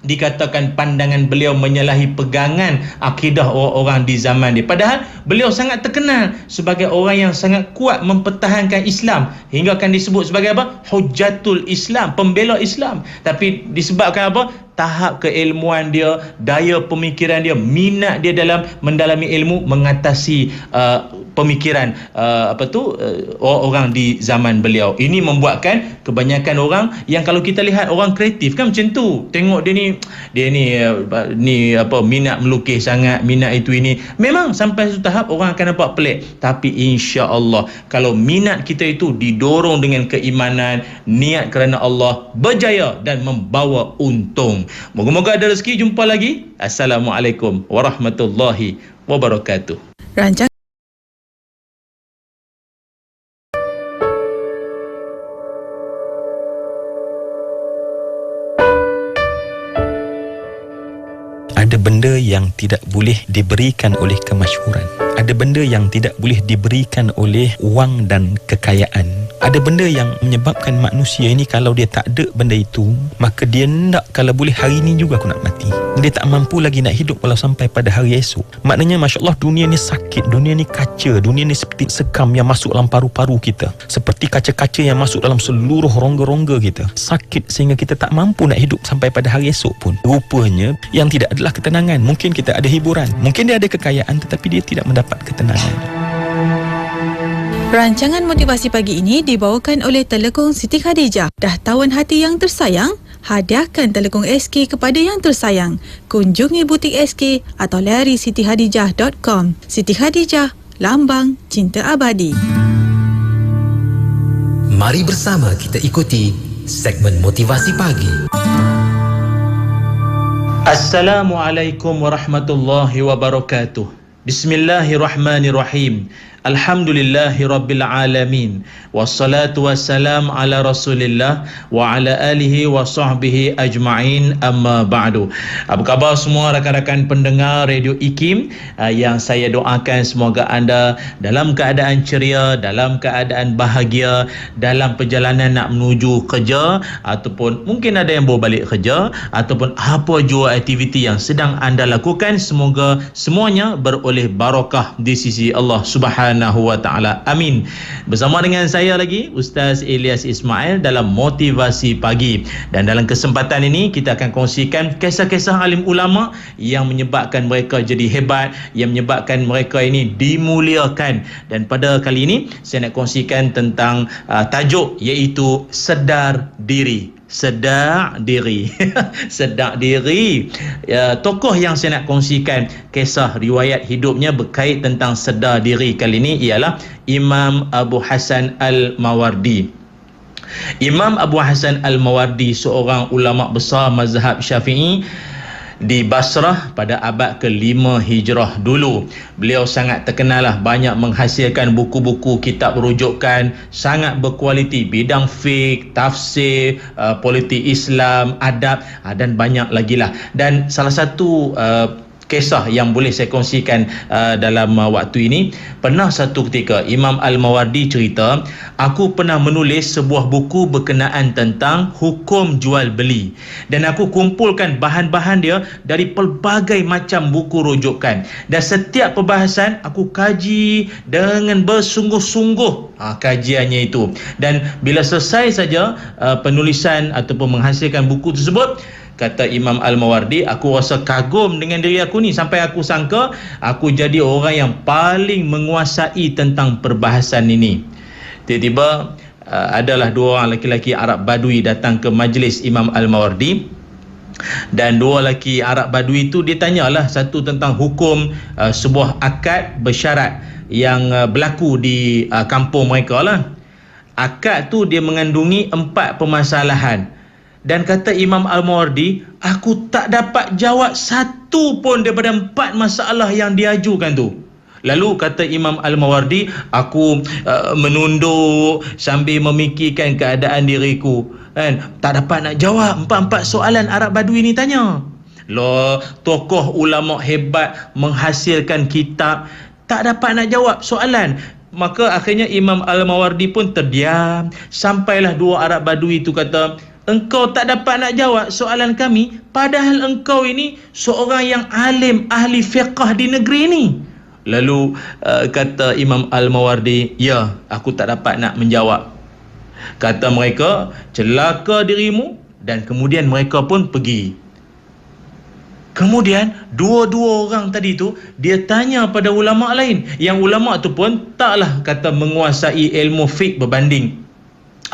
Dikatakan pandangan beliau menyalahi pegangan akidah orang-orang di zaman dia. Padahal beliau sangat terkenal sebagai orang yang sangat kuat mempertahankan Islam, hingga akan disebut sebagai apa? Hujjatul Islam, pembela Islam. Tapi disebabkan apa? Tahap keilmuan dia, daya pemikiran dia, minat dia dalam mendalami ilmu, mengatasi pemikiran orang di zaman beliau. Ini membuatkan kebanyakan orang yang kalau kita lihat orang kreatif kan macam tu, tengok dia ni minat melukis sangat, minat itu ini, memang sampai satu tahap orang akan nampak pelik. Tapi insya-Allah kalau minat kita itu didorong dengan keimanan, niat kerana Allah, berjaya dan membawa untung. Moga-moga ada rezeki jumpa lagi. Assalamualaikum warahmatullahi wabarakatuh. Rancangan ada benda yang tidak boleh diberikan oleh kemasyhuran. Ada benda yang tidak boleh diberikan oleh wang dan kekayaan. Ada benda yang menyebabkan manusia ini kalau dia tak ada benda itu, maka dia nak, kalau boleh hari ini juga aku nak mati. Dia tak mampu lagi nak hidup walau sampai pada hari esok. Maknanya Masya Allah, dunia ni sakit, dunia ni kaca, dunia ni seperti sekam yang masuk dalam paru-paru kita, seperti kaca-kaca yang masuk dalam seluruh rongga-rongga kita. Sakit sehingga kita tak mampu nak hidup sampai pada hari esok pun. Rupanya yang tidak adalah ketenangan. Mungkin kita ada hiburan, mungkin dia ada kekayaan, tetapi dia tidak mendapat ketenangan. Rancangan motivasi pagi ini dibawakan oleh Telekong Siti Khadijah. Dah tawan hati yang tersayang? Hadiahkan Telekong SK kepada yang tersayang. Kunjungi butik SK atau layari sitihadijah.com. Siti Khadijah, lambang cinta abadi. Mari bersama kita ikuti segmen motivasi pagi. Assalamualaikum warahmatullahi wabarakatuh. Bismillahirrahmanirrahim. Alhamdulillahirabbil alamin. Wassalatu wassalam ala Rasulillah wa ala alihi wa sahbihi ajma'in, amma ba'du. Apa khabar semua rakan-rakan pendengar Radio IKIM? Yang saya doakan semoga anda dalam keadaan ceria, dalam keadaan bahagia, dalam perjalanan nak menuju kerja, ataupun mungkin ada yang baru balik kerja, ataupun apa jua aktiviti yang sedang anda lakukan, semoga semuanya beroleh barakah di sisi Allah Subhanahu wa taala. Amin. Bersama dengan saya lagi Ustaz Ilyas Ismail dalam Motivasi Pagi, dan dalam kesempatan ini kita akan kongsikan kisah-kisah alim ulama yang menyebabkan mereka jadi hebat, yang menyebabkan mereka ini dimuliakan. Dan pada kali ini saya nak kongsikan tentang tajuk iaitu sedar diri. Sedar diri. Sedar diri. Tokoh yang saya nak kongsikan kisah riwayat hidupnya berkait tentang sedar diri kali ini ialah Imam Abu Hasan Al-Mawardi. Imam Abu Hasan Al-Mawardi seorang ulama besar mazhab Syafi'i di Basrah pada abad ke-5 Hijrah dulu. Beliau sangat terkenal lah, banyak menghasilkan buku-buku kitab rujukan, sangat berkualiti bidang fiqh, tafsir, politik Islam, adab, dan banyak lagi lah. Dan salah satu kisah yang boleh saya kongsikan dalam waktu ini. Pernah satu ketika Imam Al-Mawardi cerita, aku pernah menulis sebuah buku berkenaan tentang hukum jual beli, dan aku kumpulkan bahan-bahan dia dari pelbagai macam buku rujukan, dan setiap perbahasan aku kaji dengan bersungguh-sungguh kajiannya itu. Dan bila selesai saja penulisan ataupun menghasilkan buku tersebut, kata Imam Al-Mawardi, aku rasa kagum dengan diri aku ni sampai aku sangka aku jadi orang yang paling menguasai tentang perbahasan ini. Tiba-tiba adalah dua orang lelaki Arab Badui datang ke majlis Imam Al-Mawardi, dan dua lelaki Arab Badui itu dia tanyalah satu tentang hukum sebuah akad bersyarat yang berlaku di kampung mereka lah. Akad tu dia mengandungi 4 permasalahan. Dan kata Imam Al-Mawardi, aku tak dapat jawab satu pun daripada 4 masalah yang diajukan tu. Lalu kata Imam Al-Mawardi, aku menunduk sambil memikirkan keadaan diriku, kan, tak dapat nak jawab 4 soalan Arab Badui ni tanya. Loh, tokoh ulama hebat menghasilkan kitab, tak dapat nak jawab soalan. Maka akhirnya Imam Al-Mawardi pun terdiam, sampailah dua Arab Badui itu kata, engkau tak dapat nak jawab soalan kami, padahal engkau ini seorang yang alim, ahli fiqh di negeri ini. Lalu kata Imam Al-Mawardi, ya, aku tak dapat nak menjawab. Kata mereka, celaka dirimu, dan kemudian mereka pun pergi. Kemudian dua-dua orang tadi tu dia tanya pada ulama lain, yang ulama tu pun taklah kata menguasai ilmu fiqh berbanding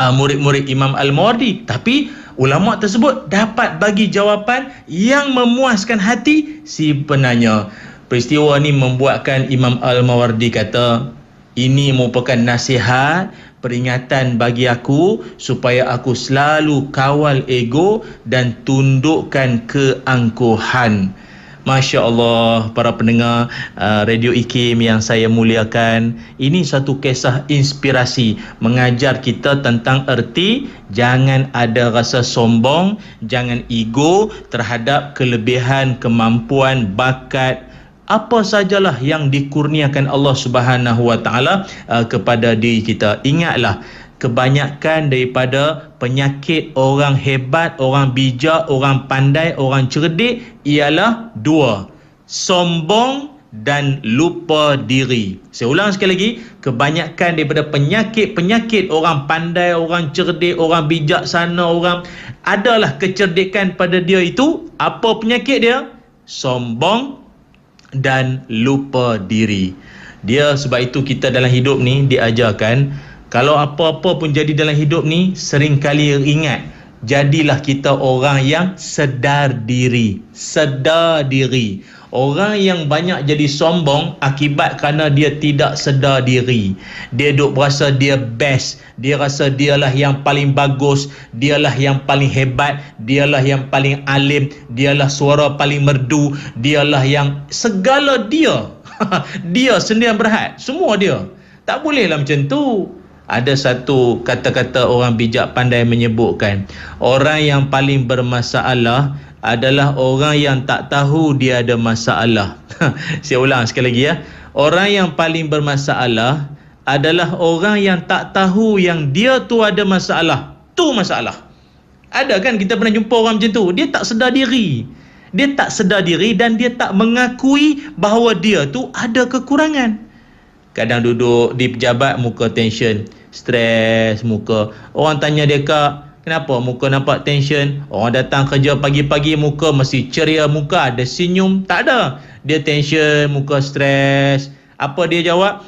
murid-murid Imam Al-Mawardi, tapi ulama tersebut dapat bagi jawapan yang memuaskan hati si penanya. Peristiwa ni membuatkan Imam Al-Mawardi kata, ini merupakan nasihat, peringatan bagi aku supaya aku selalu kawal ego dan tundukkan keangkuhan. Masya Allah, para pendengar Radio IKIM yang saya muliakan, ini satu kisah inspirasi mengajar kita tentang erti jangan ada rasa sombong, jangan ego terhadap kelebihan, kemampuan, bakat, apa sajalah yang dikurniakan Allah Subhanahu Wa Taala kepada diri kita. Ingatlah, kebanyakan daripada penyakit orang hebat, orang bijak, orang pandai, orang cerdik ialah 2, sombong dan lupa diri. Saya ulang sekali lagi, kebanyakan daripada penyakit orang pandai, orang cerdik, orang bijaksana, orang adalah kecerdikan pada dia itu. Apa penyakit dia? Sombong dan lupa diri. Dia sebab itu kita dalam hidup ni diajarkan, kalau apa-apa pun jadi dalam hidup ni, seringkali ingat, jadilah kita orang yang sedar diri. Sedar diri. Orang yang banyak jadi sombong akibat kerana dia tidak sedar diri. Dia duk berasa dia best, dia rasa dialah yang paling bagus, dialah yang paling hebat, dialah yang paling alim, dialah suara paling merdu, dialah yang segala dia. Dia sendiri yang berhad, semua dia. Tak bolehlah macam tu. Ada satu kata-kata orang bijak pandai menyebutkan, orang yang paling bermasalah adalah orang yang tak tahu dia ada masalah. Saya ulang sekali lagi ya. Orang yang paling bermasalah adalah orang yang tak tahu yang dia tu ada masalah. Tu masalah. Ada kan kita pernah jumpa orang macam tu, dia tak sedar diri. Dia tak sedar diri dan dia tak mengakui bahawa dia tu ada kekurangan. Kadang duduk di pejabat muka tension, stres muka. Orang tanya dia, Kak, kenapa muka nampak tension? Orang datang kerja pagi-pagi muka mesti ceria, muka ada senyum. Tak ada. Dia tension, muka stres. Apa dia jawab?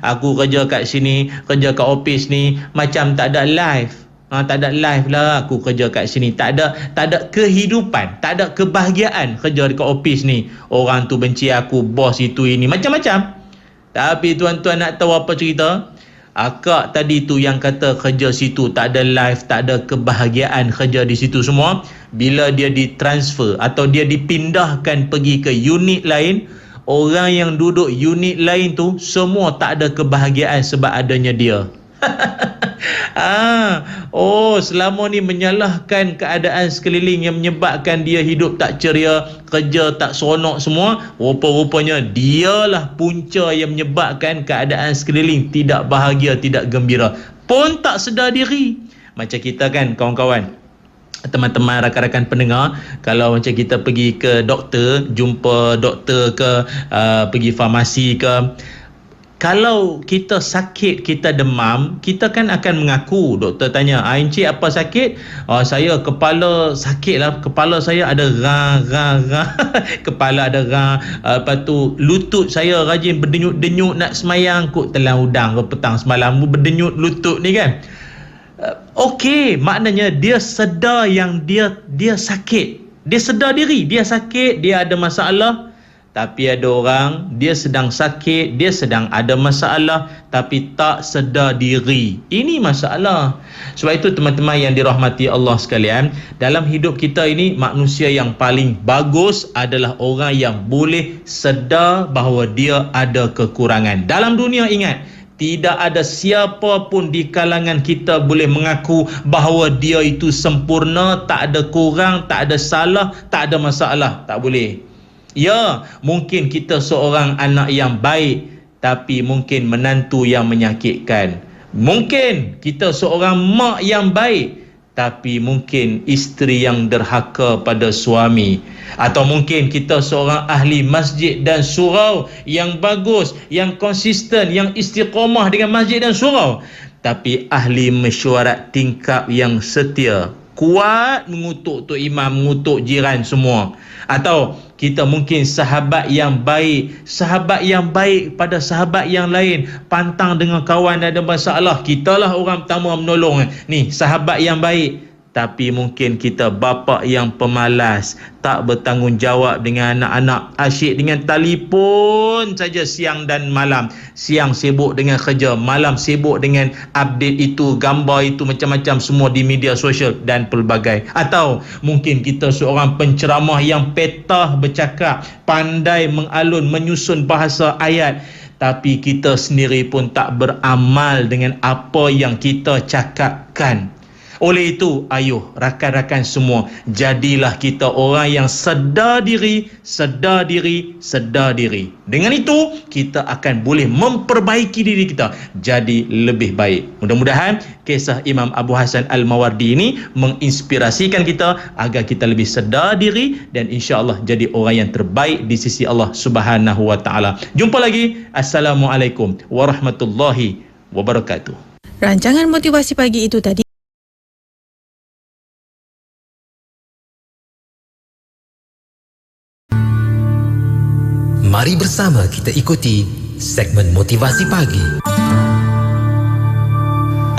Aku kerja kat sini, kerja kat office ni macam tak ada life. Tak ada life lah aku kerja kat sini. Tak ada kehidupan, tak ada kebahagiaan kerja dekat office ni. Orang tu benci aku, bos itu ini, macam-macam. Tapi tuan-tuan nak tahu apa cerita? Akak tadi tu yang kata kerja situ tak ada life, tak ada kebahagiaan kerja di situ semua, bila dia ditransfer atau dia dipindahkan pergi ke unit lain, orang yang duduk unit lain tu semua tak ada kebahagiaan sebab adanya dia. Selama ni menyalahkan keadaan sekeliling yang menyebabkan dia hidup tak ceria, kerja tak seronok semua. Rupa-rupanya dialah punca yang menyebabkan keadaan sekeliling tidak bahagia, tidak gembira. Pun tak sedar diri. Macam kita kan kawan-kawan, teman-teman rakan-rakan pendengar, kalau macam kita pergi ke doktor, jumpa doktor ke, pergi farmasi ke, kalau kita sakit, kita demam, kita kan akan mengaku. Doktor tanya, Encik apa sakit? Saya kepala sakit lah. Kepala saya ada kepala ada lepas tu lutut saya rajin berdenyut-denyut nak semayang. Kut telan udang ke petang semalam berdenyut lutut ni kan. Okey, maknanya dia sedar yang dia sakit. Dia sedar diri, dia sakit, dia ada masalah. Tapi ada orang, dia sedang sakit, dia sedang ada masalah, tapi tak sedar diri. Ini masalah. Sebab itu teman-teman yang dirahmati Allah sekalian, dalam hidup kita ini, manusia yang paling bagus adalah orang yang boleh sedar bahawa dia ada kekurangan. Dalam dunia, ingat, tidak ada siapa pun di kalangan kita boleh mengaku bahawa dia itu sempurna, tak ada kurang, tak ada salah, tak ada masalah. Tak boleh. Ya, mungkin kita seorang anak yang baik, tapi mungkin menantu yang menyakitkan. Mungkin kita seorang mak yang baik, tapi mungkin isteri yang derhaka pada suami. Atau mungkin kita seorang ahli masjid dan surau yang bagus, yang konsisten, yang istiqamah dengan masjid dan surau, tapi ahli mesyuarat tingkap yang setia, kuat mengutuk tok imam, mengutuk jiran semua. Atau kita mungkin sahabat yang baik pada sahabat yang lain, pantang dengan kawan ada masalah, kitalah orang pertama menolong. Ni sahabat yang baik, tapi mungkin kita bapa yang pemalas, tak bertanggungjawab dengan anak-anak, asyik dengan telefon saja siang dan malam. Siang sibuk dengan kerja, malam sibuk dengan update itu, gambar itu, macam-macam semua di media sosial dan pelbagai. Atau mungkin kita seorang penceramah yang petah bercakap, pandai mengalun, menyusun bahasa ayat, tapi kita sendiri pun tak beramal dengan apa yang kita cakapkan. Oleh itu, ayuh rakan-rakan semua, jadilah kita orang yang sedar diri. Dengan itu, kita akan boleh memperbaiki diri kita jadi lebih baik. Mudah-mudahan kisah Imam Abu Hasan Al-Mawardi ini menginspirasikan kita agar kita lebih sedar diri dan insya-Allah jadi orang yang terbaik di sisi Allah Subhanahu wa taala. Jumpa lagi. Assalamualaikum warahmatullahi wabarakatuh. Rancangan motivasi pagi itu tadi Mari bersama kita ikuti segmen motivasi pagi.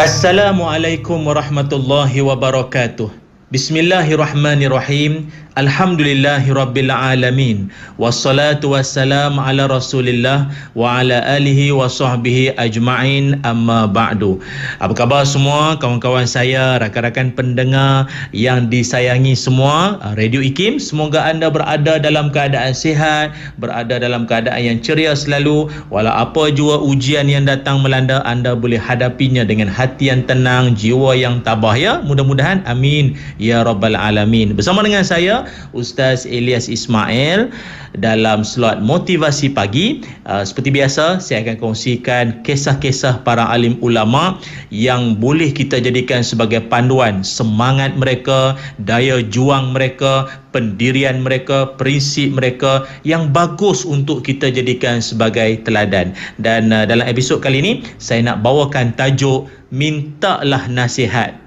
Assalamualaikum warahmatullahi wabarakatuh. Bismillahirrahmanirrahim. Alhamdulillahirabbil alamin. Wassalatu wassalamu ala Rasulillah wa ala alihi wa sahbihi ajma'in, amma ba'du. Apa khabar semua kawan-kawan saya, rakan-rakan pendengar yang disayangi semua, Radio IKIM, semoga anda berada dalam keadaan sihat, berada dalam keadaan yang ceria selalu. Walau apa jua ujian yang datang melanda, anda boleh hadapinya dengan hati yang tenang, jiwa yang tabah ya. Mudah-mudahan amin ya rabbal alamin. Bersama dengan saya Ustaz Ilyas Ismail dalam slot motivasi pagi. Seperti biasa, saya akan kongsikan kisah-kisah para alim ulama yang boleh kita jadikan sebagai panduan semangat mereka, daya juang mereka, pendirian mereka, prinsip mereka yang bagus untuk kita jadikan sebagai teladan. Dan dalam episod kali ini saya nak bawakan tajuk mintalah nasihat.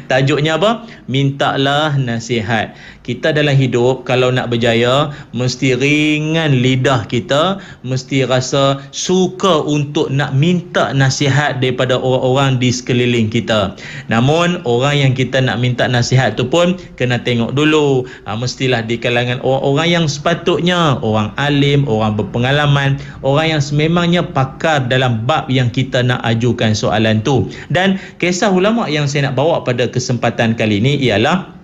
Tajuknya apa? Mintalah nasihat. Kita dalam hidup kalau nak berjaya mesti ringan lidah kita, mesti rasa suka untuk nak minta nasihat daripada orang-orang di sekeliling kita. Namun orang yang kita nak minta nasihat tu pun kena tengok dulu, mestilah di kalangan orang-orang yang sepatutnya, orang alim, orang berpengalaman, orang yang sememangnya pakar dalam bab yang kita nak ajukan soalan tu. Dan kisah ulama yang saya nak bawa pada kesempatan kali ini ialah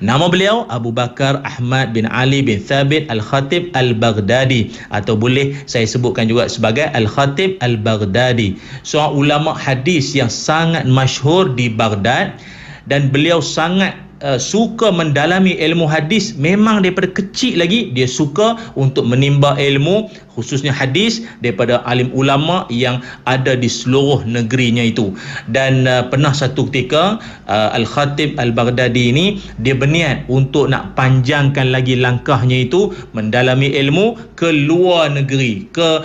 Nama beliau Abu Bakar Ahmad bin Ali bin Thabit Al-Khatib Al-Baghdadi, atau boleh saya sebutkan juga sebagai Al-Khatib Al-Baghdadi, seorang ulama hadis yang sangat masyhur di Baghdad, dan beliau sangat suka mendalami ilmu hadis. Memang daripada kecil lagi dia suka untuk menimba ilmu, khususnya hadis, daripada alim ulama yang ada di seluruh negerinya itu. Dan pernah satu ketika Al-Khatib Al-Baghdadi ini dia berniat untuk nak panjangkan lagi langkahnya itu, mendalami ilmu ke luar negeri, ke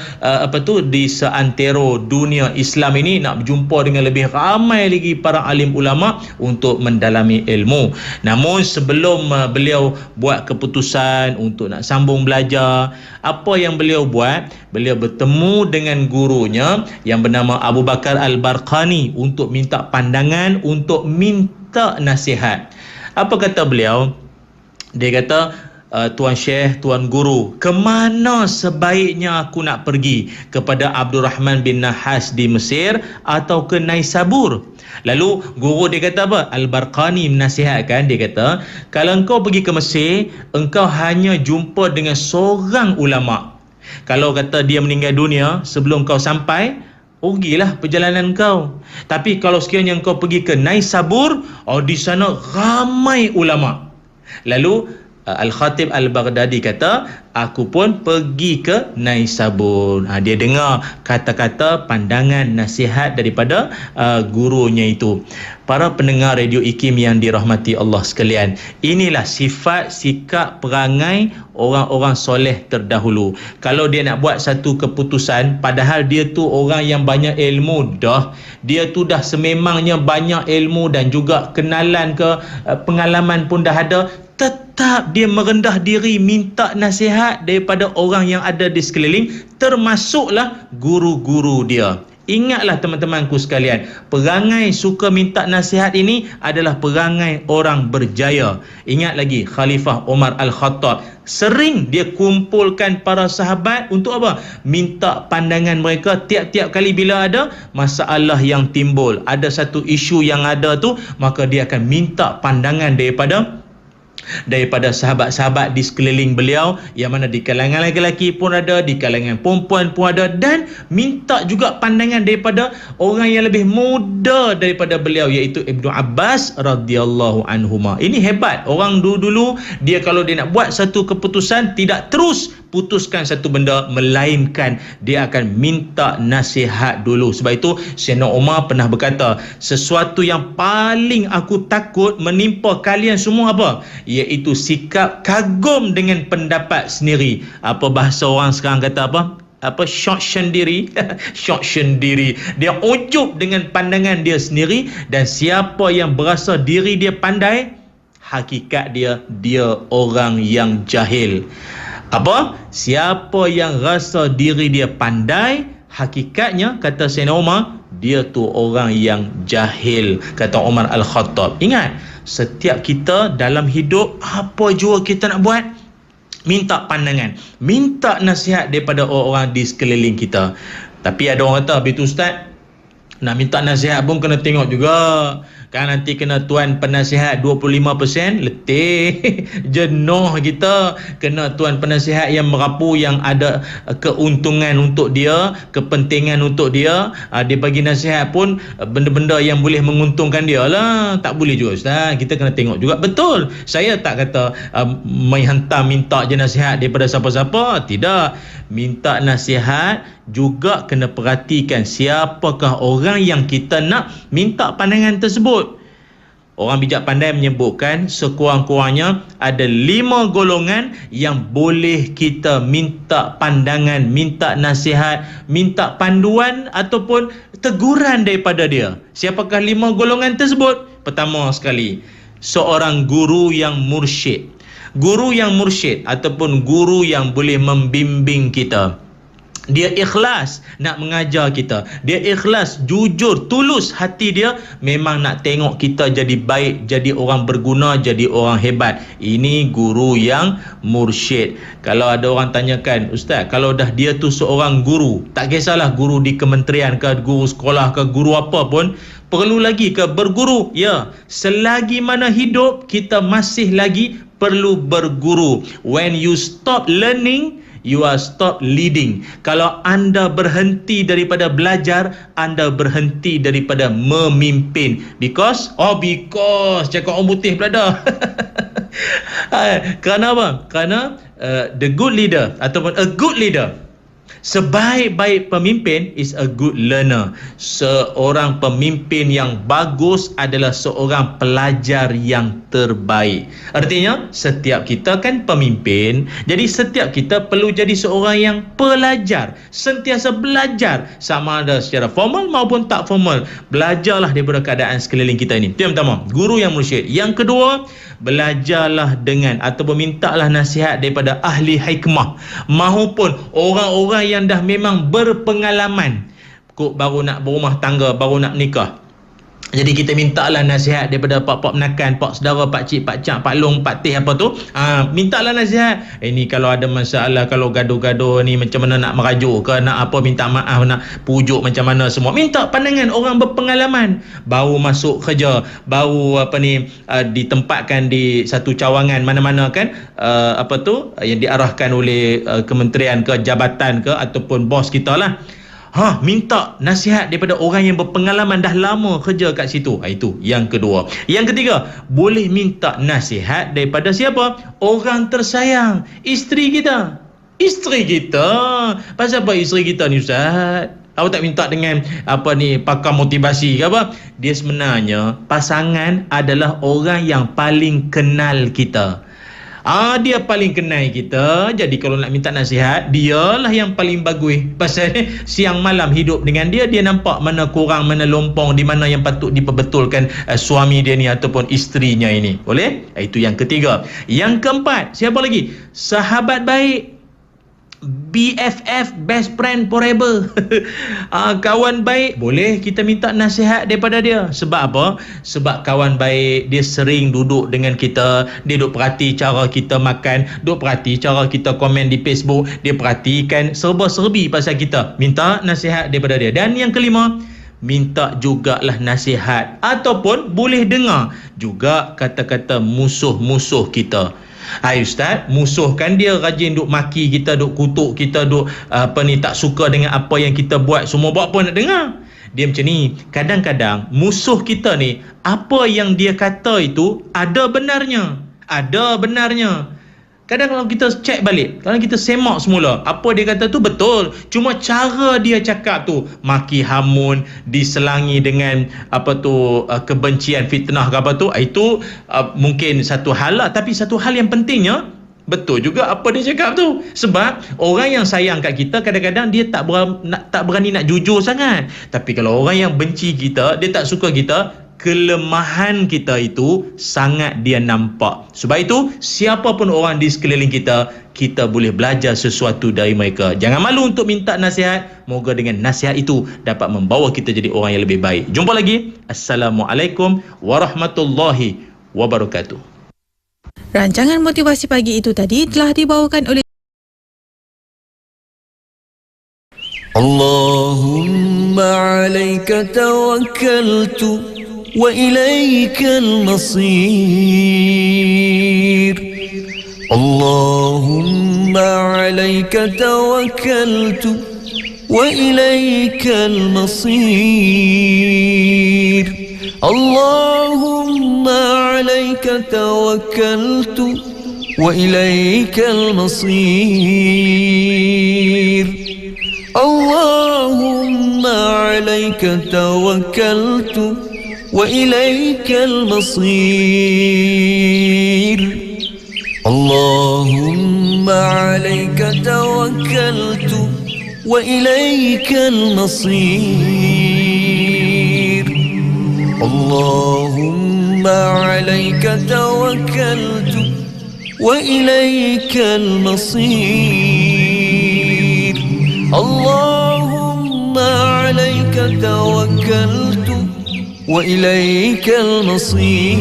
di seantero dunia Islam ini, nak berjumpa dengan lebih ramai lagi para alim ulama untuk mendalami ilmu. Namun sebelum beliau buat keputusan untuk nak sambung belajar, apa yang beliau buat? Beliau bertemu dengan gurunya yang bernama Abu Bakar Al-Barqani untuk minta pandangan, untuk minta nasihat. Apa kata beliau? Dia kata, Tuan Syekh, Tuan Guru, ke mana sebaiknya aku nak pergi? Kepada Abdul Rahman bin Nahas di Mesir atau ke Naisabur? Lalu guru dia kata apa? Al-Barqani menasihatkan, dia kata, kalau engkau pergi ke Mesir, engkau hanya jumpa dengan seorang ulama. Kalau kata dia meninggal dunia sebelum kau sampai, rugilah perjalanan kau. Tapi kalau sekiranya engkau pergi ke Naisabur, di sana ramai ulama. Lalu Al-Khatib Al-Baghdadi kata, aku pun pergi ke Naisabur. Dia dengar kata-kata, pandangan, nasihat daripada gurunya itu. Para pendengar Radio IKIM yang dirahmati Allah sekalian, inilah sifat, sikap, perangai orang-orang soleh terdahulu. Kalau dia nak buat satu keputusan, padahal dia tu orang yang banyak ilmu dah, dia tu dah sememangnya banyak ilmu dan juga kenalan ke pengalaman pun dah ada, tetap dia merendah diri minta nasihat daripada orang yang ada di sekeliling, termasuklah guru-guru dia. Ingatlah teman-temanku sekalian, perangai suka minta nasihat ini adalah perangai orang berjaya. Ingat lagi Khalifah Umar Al-Khattab, sering dia kumpulkan para sahabat untuk apa? Minta pandangan mereka tiap-tiap kali bila ada masalah yang timbul, ada satu isu yang ada tu, maka dia akan minta pandangan daripada sahabat-sahabat di sekeliling beliau, yang mana di kalangan lelaki pun ada, di kalangan perempuan pun ada, dan minta juga pandangan daripada orang yang lebih muda daripada beliau, iaitu Ibnu Abbas radhiyallahu anhuma. Ini hebat. Orang dulu dia kalau dia nak buat satu keputusan, tidak terus putuskan satu benda, melainkan dia akan minta nasihat dulu. Sebab itu Sayyidina Umar pernah berkata, sesuatu yang paling aku takut menimpa kalian semua apa? Iaitu sikap kagum dengan pendapat sendiri. Apa bahasa orang sekarang kata apa? Syok sendiri. Syok sendiri. Dia ujub dengan pandangan dia sendiri, dan siapa yang berasa diri dia pandai, hakikat dia orang yang jahil. Apa? Siapa yang rasa diri dia pandai, hakikatnya kata Sayyidina Umar, dia tu orang yang jahil, kata Umar Al-Khattab. Ingat, setiap kita dalam hidup, apa jua kita nak buat, minta pandangan, minta nasihat daripada orang-orang di sekeliling kita. Tapi ada orang kata, betul Ustaz, nak minta nasihat pun kena tengok juga. Kan nanti kena tuan penasihat 25%, letih, jenuh kita. Kena tuan penasihat yang merapu, yang ada keuntungan untuk dia, kepentingan untuk dia. Dia bagi nasihat pun benda-benda yang boleh menguntungkan dia lah. Tak boleh juga Ustaz, kita kena tengok juga. Betul, saya tak kata menghantar minta je nasihat daripada siapa-siapa. Tidak, minta nasihat juga kena perhatikan siapakah orang yang kita nak minta pandangan tersebut. Orang bijak pandai menyebutkan sekurang-kurangnya ada 5 golongan yang boleh kita minta pandangan, minta nasihat, minta panduan ataupun teguran daripada dia. Siapakah 5 golongan tersebut? Pertama sekali, seorang guru yang mursyid. Guru yang mursyid ataupun guru yang boleh membimbing kita. dia ikhlas nak mengajar kita, dia ikhlas, jujur, tulus hati dia, memang nak tengok kita jadi baik, jadi orang berguna, jadi orang hebat. Ini guru yang mursyid. Kalau ada orang tanyakan, ustaz, kalau dah dia tu seorang guru, tak kisahlah guru di kementerian ke, guru sekolah ke, guru apa pun, perlu lagi ke berguru? Ya, selagi mana hidup kita masih lagi perlu berguru. When you stop learning, you are stop leading. Kalau anda berhenti daripada belajar, anda berhenti daripada memimpin. Because cakap orang putih pula dah. Kerana apa? Kerana the good leader ataupun a good leader, sebaik-baik pemimpin is a good learner. Seorang pemimpin yang bagus adalah seorang pelajar yang terbaik. Artinya, setiap kita kan pemimpin, jadi setiap kita perlu jadi seorang yang pelajar, sentiasa belajar, sama ada secara formal maupun tak formal. Belajarlah daripada keadaan sekeliling kita ini. Itu yang pertama, guru yang mursyid. Yang kedua, belajarlah dengan ataupun mintalah nasihat daripada ahli hikmah maupun orang-orang yang dah memang berpengalaman, kok baru nak berumah tangga, baru nak nikah. Jadi kita mintalah nasihat daripada pak-pak menakan, pak saudara, pak cik, pak cak, pak long, pak teh apa tu. Mintalah nasihat. Ni kalau ada masalah, kalau gaduh-gaduh ni macam mana nak merajuk ke, nak apa, minta maaf, nak pujuk macam mana semua. Minta pandangan orang berpengalaman. Baru masuk kerja, baru ditempatkan di satu cawangan mana-mana kan, yang diarahkan oleh kementerian ke, jabatan ke, ataupun bos kita lah. Minta nasihat daripada orang yang berpengalaman, dah lama kerja kat situ. Itu yang kedua. Yang ketiga, boleh minta nasihat daripada siapa? Orang tersayang, isteri kita. Isteri kita. Pasal apa isteri kita ni, ustaz? Awak tak minta dengan pakar motivasi ke apa? Dia sebenarnya, pasangan adalah orang yang paling kenal kita. Dia paling kenal kita. Jadi kalau nak minta nasihat, dialah yang paling bagus. Pasal siang malam hidup dengan dia, dia nampak mana kurang, mana lompong, di mana yang patut diperbetulkan suami dia ni ataupun isterinya ini. Boleh? Itu yang ketiga. Yang keempat, siapa lagi? Sahabat baik. BFF, best friend forever. Kawan baik, boleh kita minta nasihat daripada dia. Sebab apa? Sebab kawan baik, dia sering duduk dengan kita, dia duduk perhati cara kita makan, duduk perhati cara kita komen di Facebook, dia perhatikan serba-serbi pasal kita. Minta nasihat daripada dia. Dan yang kelima, minta jugalah nasihat ataupun boleh dengar juga kata-kata musuh-musuh kita. Ustaz, musuh kan dia rajin duk maki kita, duk kutuk kita, duk tak suka dengan apa yang kita buat, semua buat apa nak dengar. Dia macam ni. Kadang-kadang musuh kita ni, apa yang dia kata itu ada benarnya. Ada benarnya. Kadang kalau kita cek balik, kalau kita semak semula, apa dia kata tu betul. Cuma cara dia cakap tu, maki hamun, diselangi dengan kebencian, fitnah ke apa tu, itu mungkin satu hal lah. Tapi satu hal yang pentingnya, betul juga apa dia cakap tu. Sebab orang yang sayang kat kita, kadang-kadang dia tak berani nak jujur sangat. Tapi kalau orang yang benci kita, dia tak suka kita, kelemahan kita itu sangat dia nampak. Sebab itu, siapa pun orang di sekeliling kita, kita boleh belajar sesuatu dari mereka. Jangan malu untuk minta nasihat. Moga dengan nasihat itu dapat membawa kita jadi orang yang lebih baik. Jumpa lagi. Assalamualaikum warahmatullahi wabarakatuh. Rancangan motivasi pagi itu tadi telah dibawakan oleh Allahumma alaika tawakkaltu wa ilaikal masir. Allahumma alaika tawakkaltu wa ilaikal masir. Allahumma alaika tawakkaltu wa ilaikal masir. Allahumma alaika tawakkaltu wa ilaikal masir. Allahumma alaika tawakkaltu wa ilaikal masir. Allahumma alaika tawakkaltu wa ilaikal masir. اللهم عليك توكلت وإليك المصير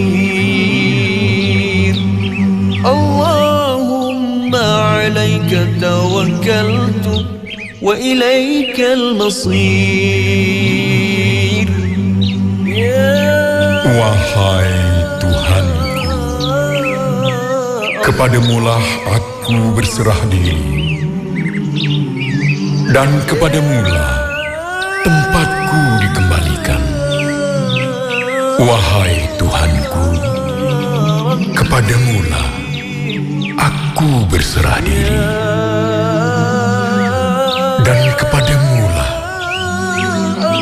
اللهم عليك توكلت وإليك المصير Wahai Tuhanku, kepadamulah aku berserah diri, dan kepadamulah tempatku dikembalikan. Wahai Tuhanku, kepadamulah aku berserah diri, dan kepadamulah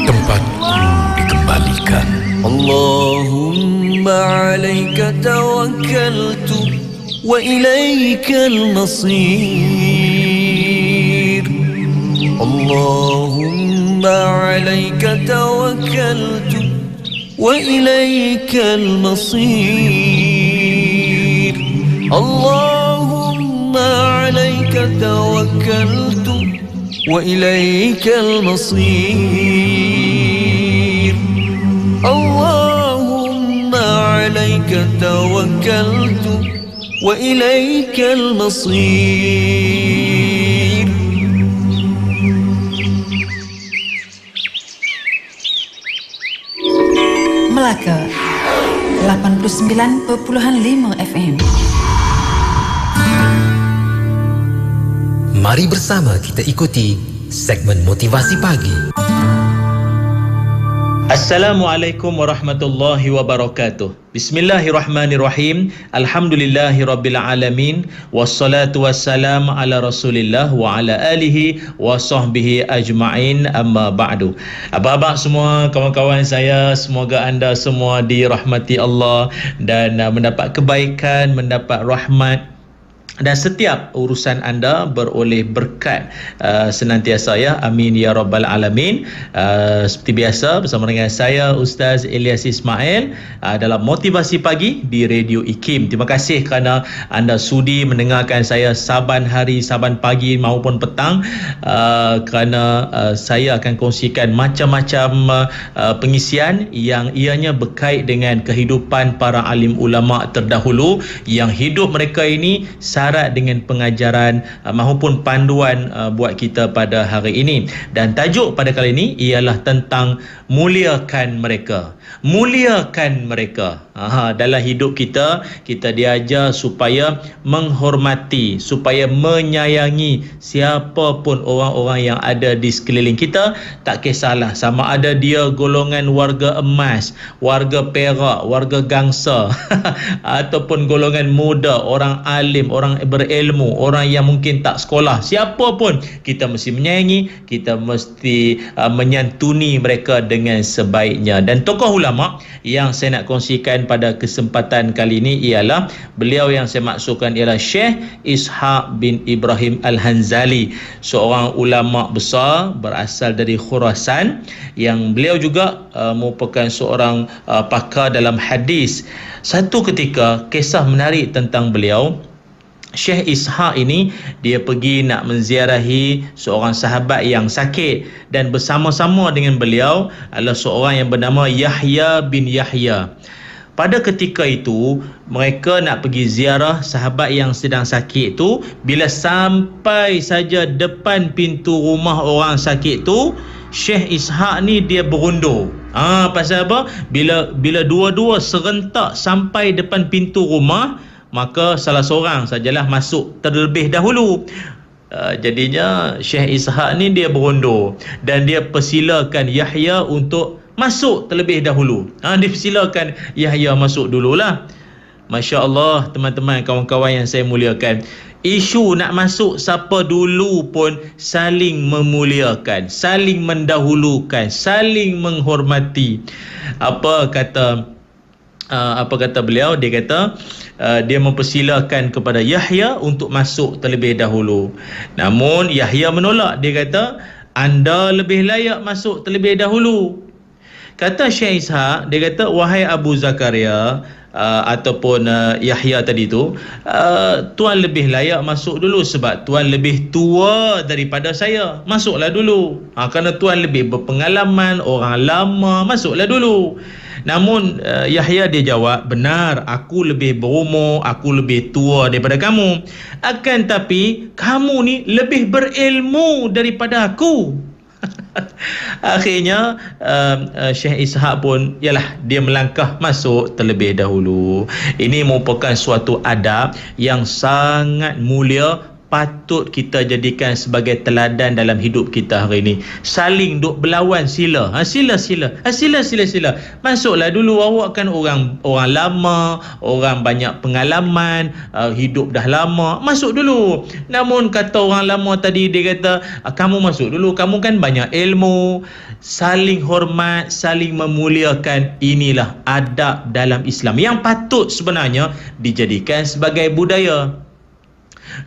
tempatku dikembalikan. اللهم عليك توكلت وإليك المصير اللهم عليك توكلت وإليك المصير اللهم عليك توكلت وإليك المصير اللهم عليك توكلت وإليك المصير. Melaka 89.5 FM. Mari bersama kita ikuti segmen motivasi pagi. Assalamualaikum warahmatullahi wabarakatuh. Bismillahirrahmanirrahim. Alhamdulillahirabbil alamin wassalatu wassalamu ala Rasulillah wa ala alihi wa sahbihi ajma'in, amma ba'du. Abang-abang semua, kawan-kawan saya, semoga anda semua dirahmati Allah dan mendapat kebaikan, mendapat rahmat, dan setiap urusan anda beroleh berkat senantiasa ya. Amin ya rabbal alamin. Seperti biasa bersama dengan saya Ustaz Ilyas Ismail dalam Motivasi Pagi di Radio IKIM. Terima kasih kerana anda sudi mendengarkan saya saban hari, saban pagi maupun petang, kerana saya akan kongsikan macam-macam pengisian yang ianya berkait dengan kehidupan para alim ulama terdahulu yang hidup mereka ini syarat dengan pengajaran maupun panduan buat kita pada hari ini. Dan tajuk pada kali ini ialah tentang muliakan mereka. Muliakan mereka. Dalam hidup kita diajar supaya menghormati, supaya menyayangi siapa pun orang-orang yang ada di sekeliling kita. Tak kisahlah sama ada dia golongan warga emas, warga perak, warga gangsa ataupun golongan muda, orang alim, orang berilmu, orang yang mungkin tak sekolah, siapa pun kita mesti menyayangi, kita mesti menyantuni mereka dengan sebaiknya. Dan tokoh ulama yang saya nak kongsikan pada kesempatan kali ini ialah beliau yang saya maksudkan ialah Syekh Ishaq bin Ibrahim Al-Hanzali, seorang ulama besar berasal dari Khurasan, yang beliau juga merupakan seorang pakar dalam hadis. Satu ketika kisah menarik tentang beliau. Syekh Ishaq ini dia pergi nak menziarahi seorang sahabat yang sakit, dan bersama-sama dengan beliau adalah seorang yang bernama Yahya bin Yahya. Pada ketika itu mereka nak pergi ziarah sahabat yang sedang sakit tu. Bila sampai saja depan pintu rumah orang sakit tu, Syekh Ishaq ni dia berundur. Pasal apa? Bila dua-dua serentak sampai depan pintu rumah, maka salah seorang sajalah masuk terlebih dahulu. Jadinya Syekh Ishaq ni dia berundur dan dia persilakan Yahya untuk masuk terlebih dahulu. Dia persilakan Yahya masuk dululah. Masya Allah, teman-teman, kawan-kawan yang saya muliakan, isu nak masuk siapa dulu pun saling memuliakan, saling mendahulukan, saling menghormati. Apa kata beliau? Dia kata dia mempersilakan kepada Yahya untuk masuk terlebih dahulu. Namun Yahya menolak. Dia kata, anda lebih layak masuk terlebih dahulu. Kata Syekh Ishaq, dia kata, wahai Abu Zakaria, ataupun Yahya tadi tu, tuan lebih layak masuk dulu sebab tuan lebih tua daripada saya. Masuklah dulu. Kerana tuan lebih berpengalaman, orang lama, masuklah dulu. Namun Yahya dia jawab, benar, aku lebih berumur, aku lebih tua daripada kamu. Akan tapi kamu ni lebih berilmu daripada aku. Akhirnya Syekh Ishaq pun dia melangkah masuk terlebih dahulu. Ini merupakan suatu adab yang sangat mulia, patut kita jadikan sebagai teladan dalam hidup kita hari ini. Saling duk berlawan sila. Sila. Masuklah dulu, awak kan orang lama, orang banyak pengalaman, hidup dah lama, masuk dulu. Namun kata orang lama tadi, dia kata, kamu masuk dulu, kamu kan banyak ilmu. Saling hormat, saling memuliakan, inilah adab dalam Islam yang patut sebenarnya dijadikan sebagai budaya.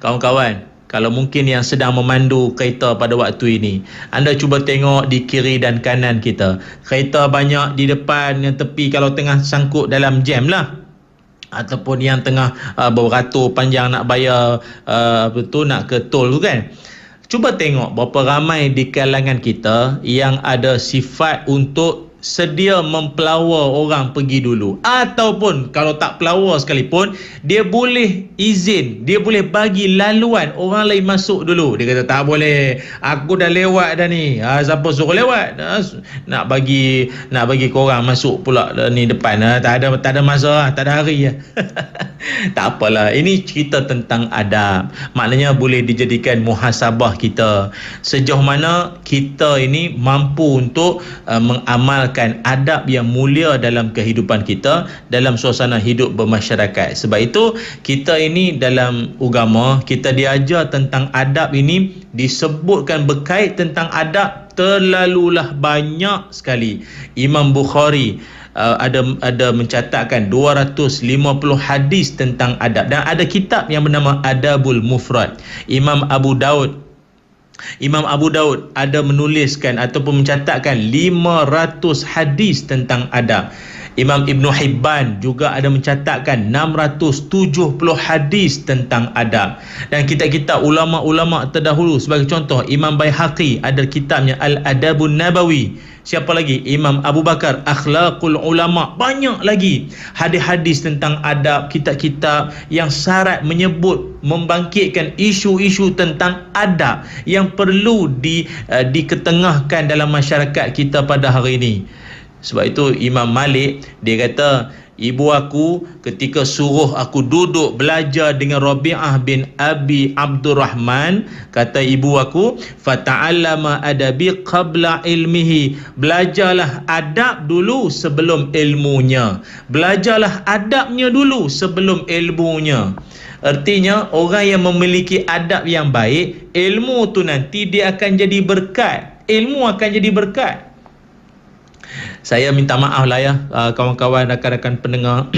Kawan-kawan, kalau mungkin yang sedang memandu kereta pada waktu ini, anda cuba tengok di kiri dan kanan kita. Kereta banyak di depan, yang tepi kalau tengah sangkut dalam jam lah, ataupun yang tengah beratur panjang nak bayar nak ke tol tu kan. Cuba tengok berapa ramai di kalangan kita yang ada sifat untuk sedia mempelawa orang pergi dulu, ataupun kalau tak pelawar sekalipun, dia boleh izin, dia boleh bagi laluan orang lain masuk dulu. Dia kata tak boleh, aku dah lewat dah ni, siapa suruh lewat, nak bagi korang masuk pula ni depan, tak ada masa, tak ada hari. Tak apalah, ini cerita tentang adab. Maknanya boleh dijadikan muhasabah kita, sejauh mana kita ini mampu untuk mengamalkan adab yang mulia dalam kehidupan kita, dalam suasana hidup bermasyarakat. Sebab itu kita ini dalam agama, kita diajar tentang adab ini, disebutkan berkait tentang adab terlalulah banyak sekali. Imam Bukhari ada mencatatkan 250 hadis tentang adab, dan ada kitab yang bernama Adabul Mufrad. Imam Abu Daud ada menuliskan ataupun mencatatkan 500 hadis tentang adab. Imam Ibn Hibban juga ada mencatatkan 670 hadis tentang adab. Dan kitab-kitab ulama-ulama terdahulu, sebagai contoh Imam Baihaqi ada kitabnya Al-Adabun Nabawi. Siapa lagi? Imam Abu Bakar, Akhlaqul Ulama. Banyak lagi hadis-hadis tentang adab, kitab-kitab yang syarat menyebut, membangkitkan isu-isu tentang adab yang perlu diketengahkan dalam masyarakat kita pada hari ini. Sebab itu Imam Malik, dia kata, ibu aku ketika suruh aku duduk belajar dengan Rabi'ah bin Abi Abdurrahman, kata ibu aku, fata'allama adabi qabla ilmihi, belajarlah adab dulu sebelum ilmunya. Belajarlah adabnya dulu sebelum ilmunya. Artinya orang yang memiliki adab yang baik, ilmu tu nanti dia akan jadi berkat. Ilmu akan jadi berkat. Saya minta maaf lah ya, kawan-kawan, rakan-rakan pendengar.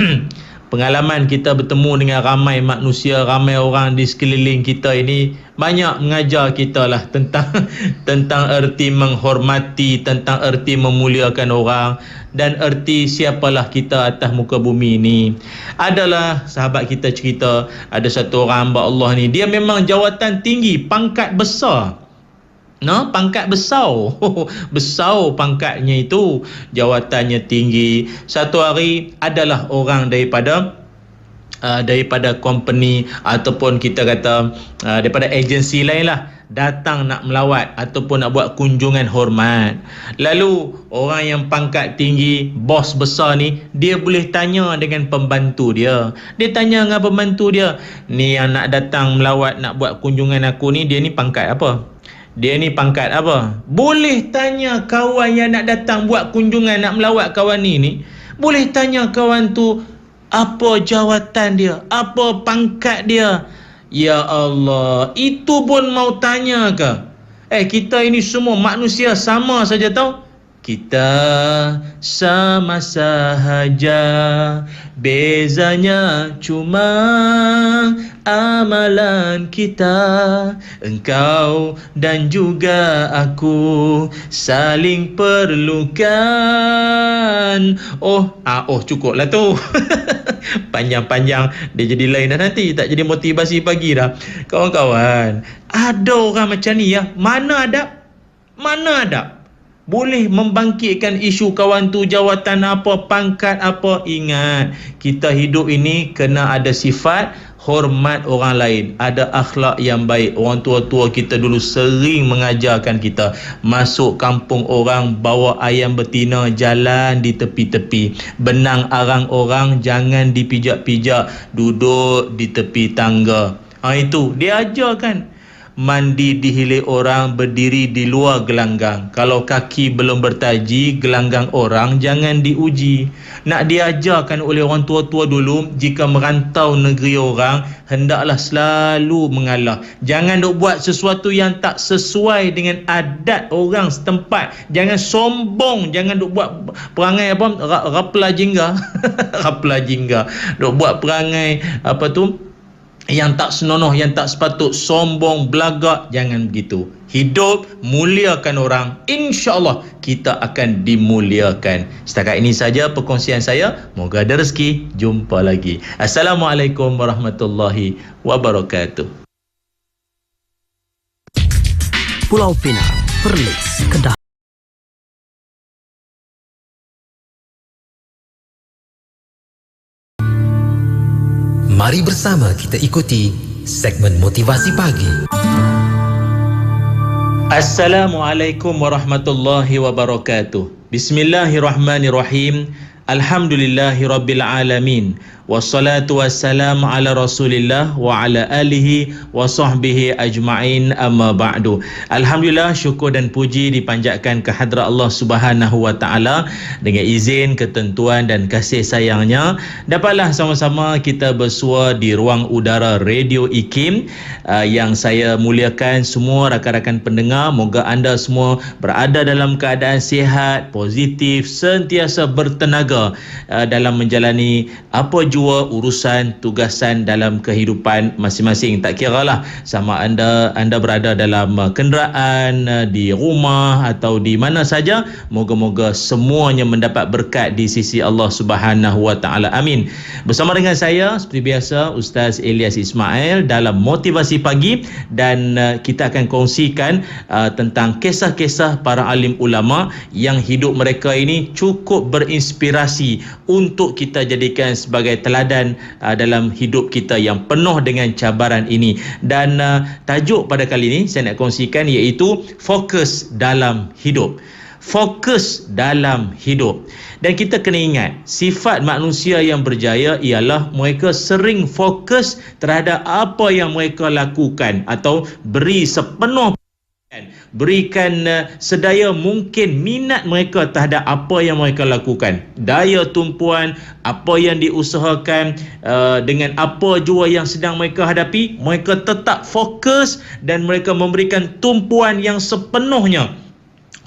Pengalaman kita bertemu dengan ramai manusia, ramai orang di sekeliling kita ini banyak mengajar kita lah tentang erti menghormati, tentang erti memuliakan orang, dan erti siapalah kita atas muka bumi ini. Adalah sahabat kita cerita, ada satu orang hamba Allah ni, dia memang jawatan tinggi, pangkat besar. Pangkat besar. Besar pangkatnya itu, jawatannya tinggi. Satu hari adalah orang daripada company ataupun kita kata daripada agensi lain lah, datang nak melawat ataupun nak buat kunjungan hormat. Lalu orang yang pangkat tinggi, bos besar ni, dia boleh tanya dengan pembantu dia. Dia tanya dengan pembantu dia, ni yang nak datang melawat, nak buat kunjungan aku ni, dia ni pangkat apa? Dia ni pangkat apa? Boleh tanya kawan yang nak datang buat kunjungan, nak melawat kawan ni. Boleh tanya kawan tu apa jawatan dia, apa pangkat dia. Ya Allah, itu pun mau tanya ke? Kita ini semua manusia sama saja tau. kita sama sahaja, bezanya cuma amalan kita. Engkau dan juga aku saling perlukan. Cukuplah tu. Panjang-panjang dia jadi lain dah nanti, tak jadi motivasi pagi dah. Kawan-kawan, ada orang macam ni ya. Mana ada boleh membangkitkan isu kawan tu jawatan apa, pangkat apa. Ingat, kita hidup ini kena ada sifat hormat orang lain, ada akhlak yang baik. Orang tua-tua kita dulu sering mengajarkan kita, masuk kampung orang bawa ayam betina jalan di tepi-tepi, benang arang orang jangan dipijak-pijak, duduk di tepi tangga. Itu dia ajarkan. Mandi di hilir orang, berdiri di luar gelanggang. Kalau kaki belum bertaji, gelanggang orang jangan diuji. Nak diajarkan oleh orang tua-tua dulu, jika merantau negeri orang, hendaklah selalu mengalah. Jangan duk buat sesuatu yang tak sesuai dengan adat orang setempat. Jangan sombong, jangan duk buat perangai rapla jingga. Rapla jingga. Duk buat perangai yang tak senonoh, yang tak sepatut, sombong, belagak. Jangan begitu. Hidup, muliakan orang, insya-Allah kita akan dimuliakan. Setakat ini saja perkongsian saya. Moga ada rezeki. Jumpa lagi. Assalamualaikum warahmatullahi wabarakatuh. Pulau Pinang, Perlis, Kedah. Mari bersama kita ikuti segmen motivasi pagi. Assalamualaikum warahmatullahi wabarakatuh. Bismillahirrahmanirrahim. Alhamdulillahirabbil alamin. Wassalatu wassalamu ala Rasulillah wa ala alihi wa sahbihi ajma'in, amma ba'du. Alhamdulillah, syukur dan puji dipanjatkan ke hadrat Allah Subhanahu wa taala. Dengan izin, ketentuan dan kasih sayangnya, dapatlah sama-sama kita bersua di ruang udara Radio IKIM yang saya muliakan semua rakan-rakan pendengar. Moga anda semua berada dalam keadaan sihat, positif, sentiasa bertenaga dalam menjalani apa jua urusan tugasan dalam kehidupan masing-masing. Tak kiralah sama anda berada dalam kenderaan, di rumah atau di mana saja, moga-moga semuanya mendapat berkat di sisi Allah Subhanahu wa taala. Amin. Bersama dengan saya seperti biasa Ustaz Ilyas Ismail dalam Motivasi Pagi, dan kita akan kongsikan tentang kisah-kisah para alim ulama yang hidup mereka ini cukup berinspirasi untuk kita jadikan sebagai teladan dalam hidup kita yang penuh dengan cabaran ini. Dan tajuk pada kali ini saya nak kongsikan iaitu fokus dalam hidup. Fokus dalam hidup. Dan kita kena ingat, sifat manusia yang berjaya ialah mereka sering fokus terhadap apa yang mereka lakukan, atau beri sepenuh, berikan sedaya mungkin minat mereka terhadap apa yang mereka lakukan. Daya tumpuan, apa yang diusahakan, dengan apa jua yang sedang mereka hadapi, mereka tetap fokus dan mereka memberikan tumpuan yang sepenuhnya.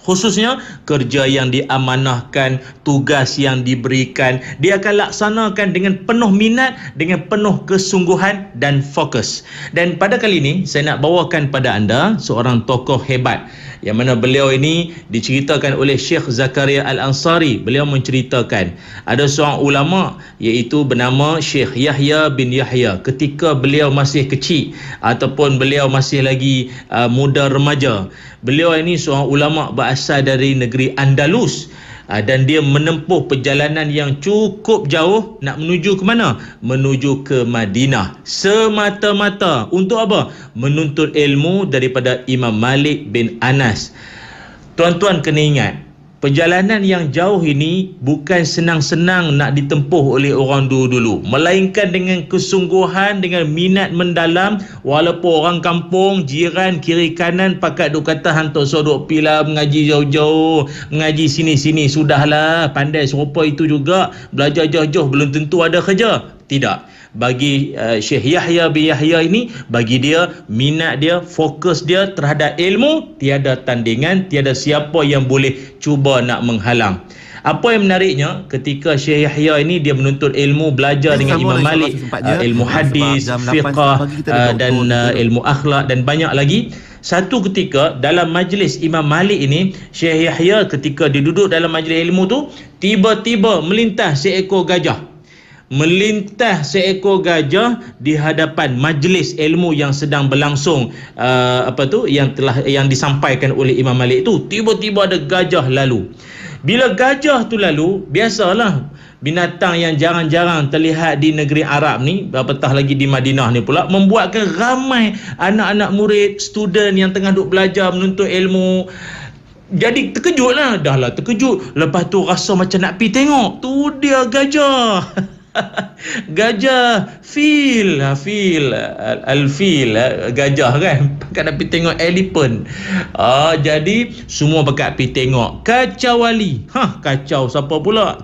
Khususnya kerja yang diamanahkan, tugas yang diberikan, dia akan laksanakan dengan penuh minat, dengan penuh kesungguhan dan fokus. Dan pada kali ini saya nak bawakan pada anda seorang tokoh hebat, yang mana beliau ini diceritakan oleh Syekh Zakaria Al-Ansari. Beliau menceritakan ada seorang ulama iaitu bernama Syekh Yahya bin Yahya. Ketika beliau masih kecil ataupun beliau masih lagi muda remaja, beliau ini seorang ulama berasal dari negeri Andalus. Dan dia menempuh perjalanan yang cukup jauh. Nak menuju ke mana? Menuju ke Madinah. Semata-mata untuk apa? Menuntut ilmu daripada Imam Malik bin Anas. Tuan-tuan kena ingat, perjalanan yang jauh ini bukan senang-senang nak ditempuh oleh orang dulu-dulu, melainkan dengan kesungguhan, dengan minat mendalam. Walaupun orang kampung, jiran, kiri kanan pakat duk kata hantar sodok pila mengaji jauh-jauh, mengaji sini-sini, sudahlah, pandai serupa itu juga, belajar jauh-jauh belum tentu ada kerja. Tidak. Bagi Syekh Yahya bin Yahya ini, bagi dia, minat dia, fokus dia terhadap ilmu, tiada tandingan, tiada siapa yang boleh cuba nak menghalang. Apa yang menariknya, ketika Syekh Yahya ini dia menuntut ilmu, belajar dengan Imam Malik, ilmu hadis, fiqh dan ilmu akhlak dan banyak lagi. Satu ketika dalam majlis Imam Malik ini, Syekh Yahya ketika dia duduk dalam majlis ilmu tu, tiba-tiba melintas seekor gajah. Melintas seekor gajah di hadapan majlis ilmu yang sedang berlangsung, yang disampaikan oleh Imam Malik tu. Tiba-tiba ada gajah lalu. Bila gajah tu lalu, biasalah binatang yang jarang-jarang terlihat di negeri Arab ni, apatah lagi di Madinah ni pula, membuatkan ramai anak-anak murid, student yang tengah duk belajar menuntut ilmu. Jadi terkejutlah, terkejut. Lepas tu rasa macam nak pergi tengok. Tu dia gajah. Gajah fil gajah kan, pakat nak pergi tengok elephant. Jadi semua pakat pergi tengok. Kacau siapa pula?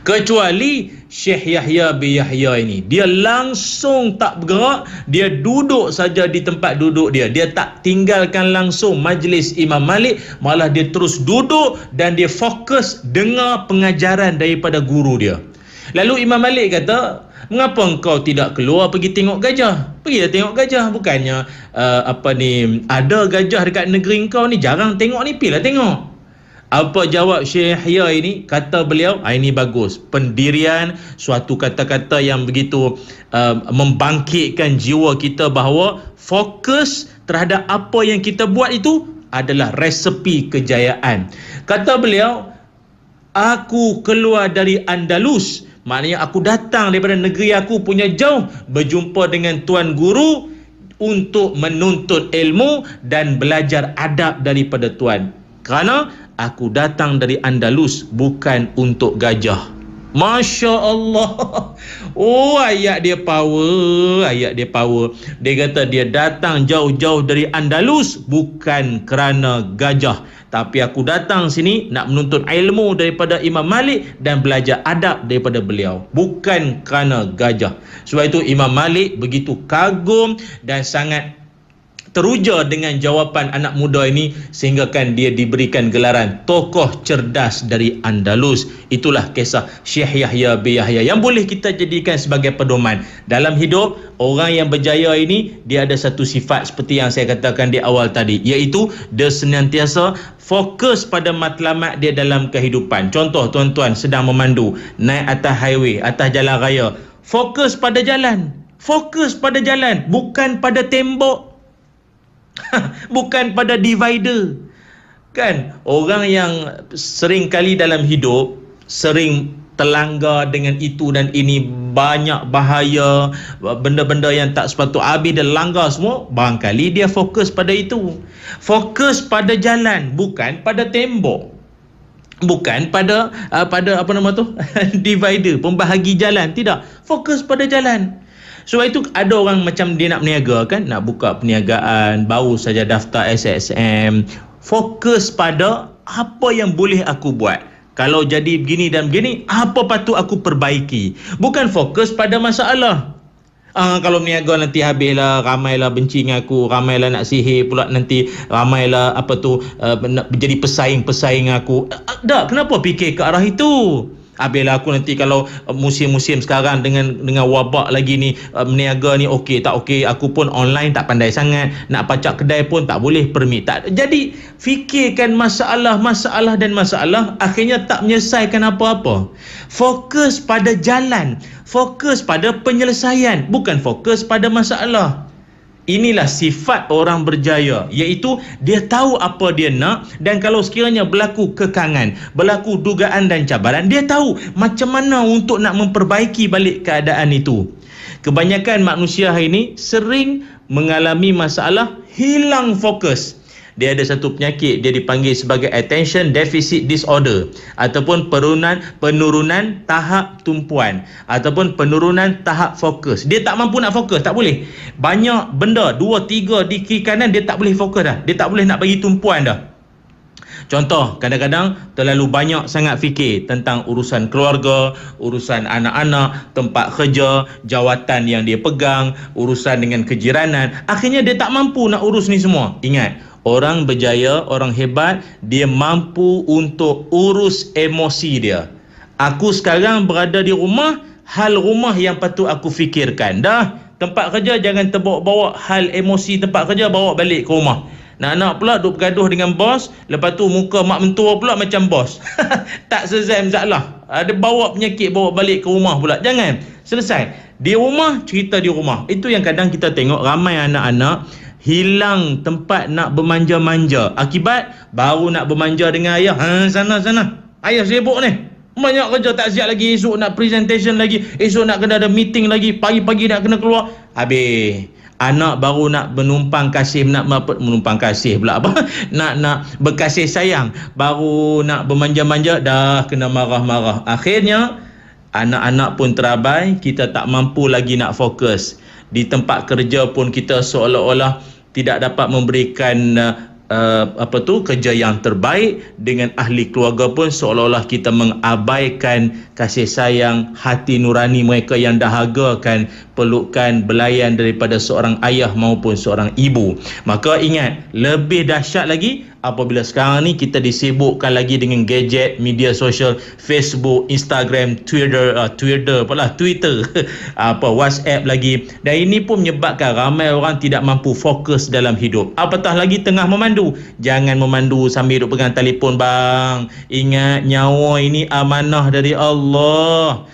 Kecuali Syekh Yahya bin Yahya ini. Dia langsung tak bergerak, dia duduk saja di tempat duduk dia. Dia tak tinggalkan langsung majlis Imam Malik, malah dia terus duduk dan dia fokus dengar pengajaran daripada guru dia. Lalu Imam Malik kata, mengapa engkau tidak keluar pergi tengok gajah? Pergilah tengok gajah. Bukannya ada gajah dekat negeri engkau ni, jarang tengok ni, pergilah tengok. Apa jawab Syekh Yahya ini? Kata beliau, ini bagus. Pendirian, suatu kata-kata yang begitu membangkitkan jiwa kita bahawa fokus terhadap apa yang kita buat itu adalah resepi kejayaan. Kata beliau, aku keluar dari Andalus, maknanya aku datang daripada negeri aku punya jauh, berjumpa dengan tuan guru untuk menuntut ilmu dan belajar adab daripada tuan. Kerana aku datang dari Andalus bukan untuk gajah. Masya Allah. Ayat dia power. Dia kata dia datang jauh-jauh dari Andalus bukan kerana gajah, tapi aku datang sini nak menuntut ilmu daripada Imam Malik dan belajar adab daripada beliau, bukan kerana gajah. Sebab itu Imam Malik begitu kagum dan sangat teruja dengan jawapan anak muda ini, sehingga kan dia diberikan gelaran tokoh cerdas dari Andalus. Itulah kisah Syekh Yahya bin Yahya yang boleh kita jadikan sebagai pedoman dalam hidup. Orang yang berjaya ini, dia ada satu sifat seperti yang saya katakan di awal tadi, iaitu dia senantiasa fokus pada matlamat dia dalam kehidupan. Contoh, tuan-tuan sedang memandu, naik atas highway, atas jalan raya, fokus pada jalan, bukan pada tembok, bukan pada divider. Kan, orang yang sering kali dalam hidup sering terlanggar dengan itu dan ini, banyak bahaya, benda-benda yang tak sepatut, habis dia langgar semua. Barangkali dia fokus pada itu, fokus pada jalan, bukan pada tembok, bukan pada divider, pembahagi jalan. Tidak, fokus pada jalan. Sebab itu ada orang macam dia nak berniaga kan, nak buka perniagaan, baru saja daftar SSM, fokus pada apa yang boleh aku buat. Kalau jadi begini dan begini, apa patut aku perbaiki, bukan fokus pada masalah. Kalau berniaga nanti habislah, ramailah benci dengan aku, ramailah nak sihir pula, nanti ramailah jadi pesaing-pesaing aku. Kenapa fikir ke arah itu? Habislah aku nanti kalau musim-musim sekarang dengan wabak lagi ni, berniaga ni okey tak okey, aku pun online tak pandai sangat, nak pacak kedai pun tak boleh, permit tak. Jadi fikirkan masalah, akhirnya tak menyelesaikan apa-apa. Fokus pada jalan, fokus pada penyelesaian, bukan fokus pada masalah. Inilah sifat orang berjaya, iaitu dia tahu apa dia nak, dan kalau sekiranya berlaku kekangan, berlaku dugaan dan cabaran, dia tahu macam mana untuk nak memperbaiki balik keadaan itu. Kebanyakan manusia hari ini sering mengalami masalah hilang fokus. Dia ada satu penyakit, dia dipanggil sebagai attention deficit disorder, ataupun penurunan tahap tumpuan, ataupun penurunan tahap fokus. Dia tak mampu nak fokus, tak boleh. Banyak benda, 2-3 di kiri kanan, dia tak boleh fokus dah. Dia tak boleh nak bagi tumpuan dah. Contoh, kadang-kadang terlalu banyak sangat fikir tentang urusan keluarga, urusan anak-anak, tempat kerja, jawatan yang dia pegang, urusan dengan kejiranan. Akhirnya dia tak mampu nak urus ni semua. Ingat, orang berjaya, orang hebat, dia mampu untuk urus emosi dia. Aku sekarang berada di rumah, hal rumah yang patut aku fikirkan. Dah, tempat kerja jangan terbawa-bawa hal emosi tempat kerja, bawa balik ke rumah. Nak-nak pula duk bergaduh dengan bos, lepas tu muka mak mentua pula macam bos. Tak selesai masalah. Ada bawa penyakit bawa balik ke rumah pula. Jangan. Selesai. Di rumah, cerita di rumah. Itu yang kadang kita tengok ramai anak-anak hilang tempat nak bermanja-manja. Akibat baru nak bermanja dengan ayah. Sana. Ayah sibuk ni. Banyak kerja tak siap lagi. Esok nak presentation lagi. Esok nak kena ada meeting lagi. Pagi-pagi nak kena keluar. Habis. Anak baru nak menumpang kasih, nak menumpang kasih pula apa? Nak berkasih sayang. Baru nak bermanja-manja, dah kena marah-marah. Akhirnya, anak-anak pun terabai, kita tak mampu lagi nak fokus. Di tempat kerja pun kita seolah-olah tidak dapat memberikan kerja yang terbaik. Dengan ahli keluarga pun seolah-olah kita mengabaikan kasih sayang, hati nurani mereka yang dahagakan pelukan, belayan daripada seorang ayah maupun seorang ibu. Maka ingat, lebih dahsyat lagi apabila sekarang ni kita disibukkan lagi dengan gadget, media sosial, Facebook, Instagram, Twitter, WhatsApp lagi. Dan ini pun menyebabkan ramai orang tidak mampu fokus dalam hidup. Apatah lagi tengah memandu. Jangan memandu sambil duk pegang telefon, bang. Ingat, nyawa ini amanah dari Allah.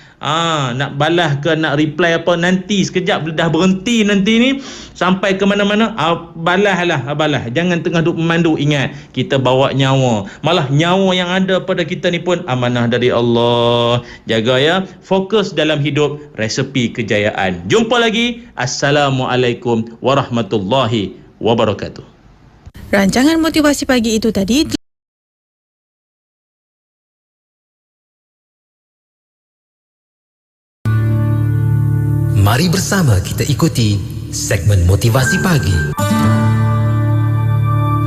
Nak balas ke nak reply apa nanti, sekejap dah berhenti nanti ni sampai ke mana-mana, balas. Jangan tengah duk memandu. Ingat, kita bawa nyawa. Malah nyawa yang ada pada kita ni pun amanah dari Allah. Jaga ya, fokus dalam hidup, resepi kejayaan. Jumpa lagi. Assalamualaikum warahmatullahi wabarakatuh. Rancangan motivasi pagi itu tadi Mari bersama kita ikuti segmen motivasi pagi.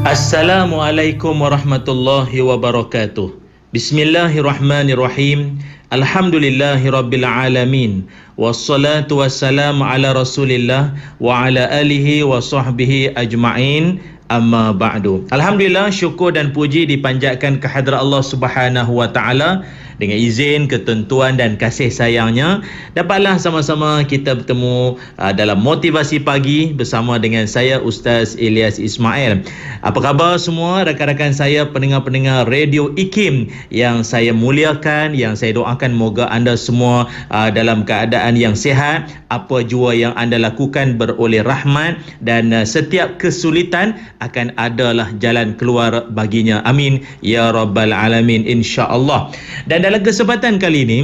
Assalamualaikum warahmatullahi wabarakatuh. Bismillahirrahmanirrahim. Alhamdulillahirabbil alamin. Wassalatu wassalamu ala Rasulillah wa ala alihi wa sahbihi ajma'in. Amma ba'du. Alhamdulillah, syukur dan puji dipanjatkan kehadrat Allah Subhanahu wa taala. Dengan izin, ketentuan dan kasih sayangnya, dapatlah sama-sama kita bertemu dalam motivasi pagi bersama dengan saya, Ustaz Ilyas Ismail. Apa khabar semua rakan-rakan saya, pendengar-pendengar Radio IKIM yang saya muliakan, yang saya doakan moga anda semua dalam keadaan yang sihat. Apa jua yang anda lakukan beroleh rahmat, dan setiap kesulitan akan adalah jalan keluar baginya. Amin ya rabbal alamin, insya-Allah. Dan dalam kesempatan kali ini,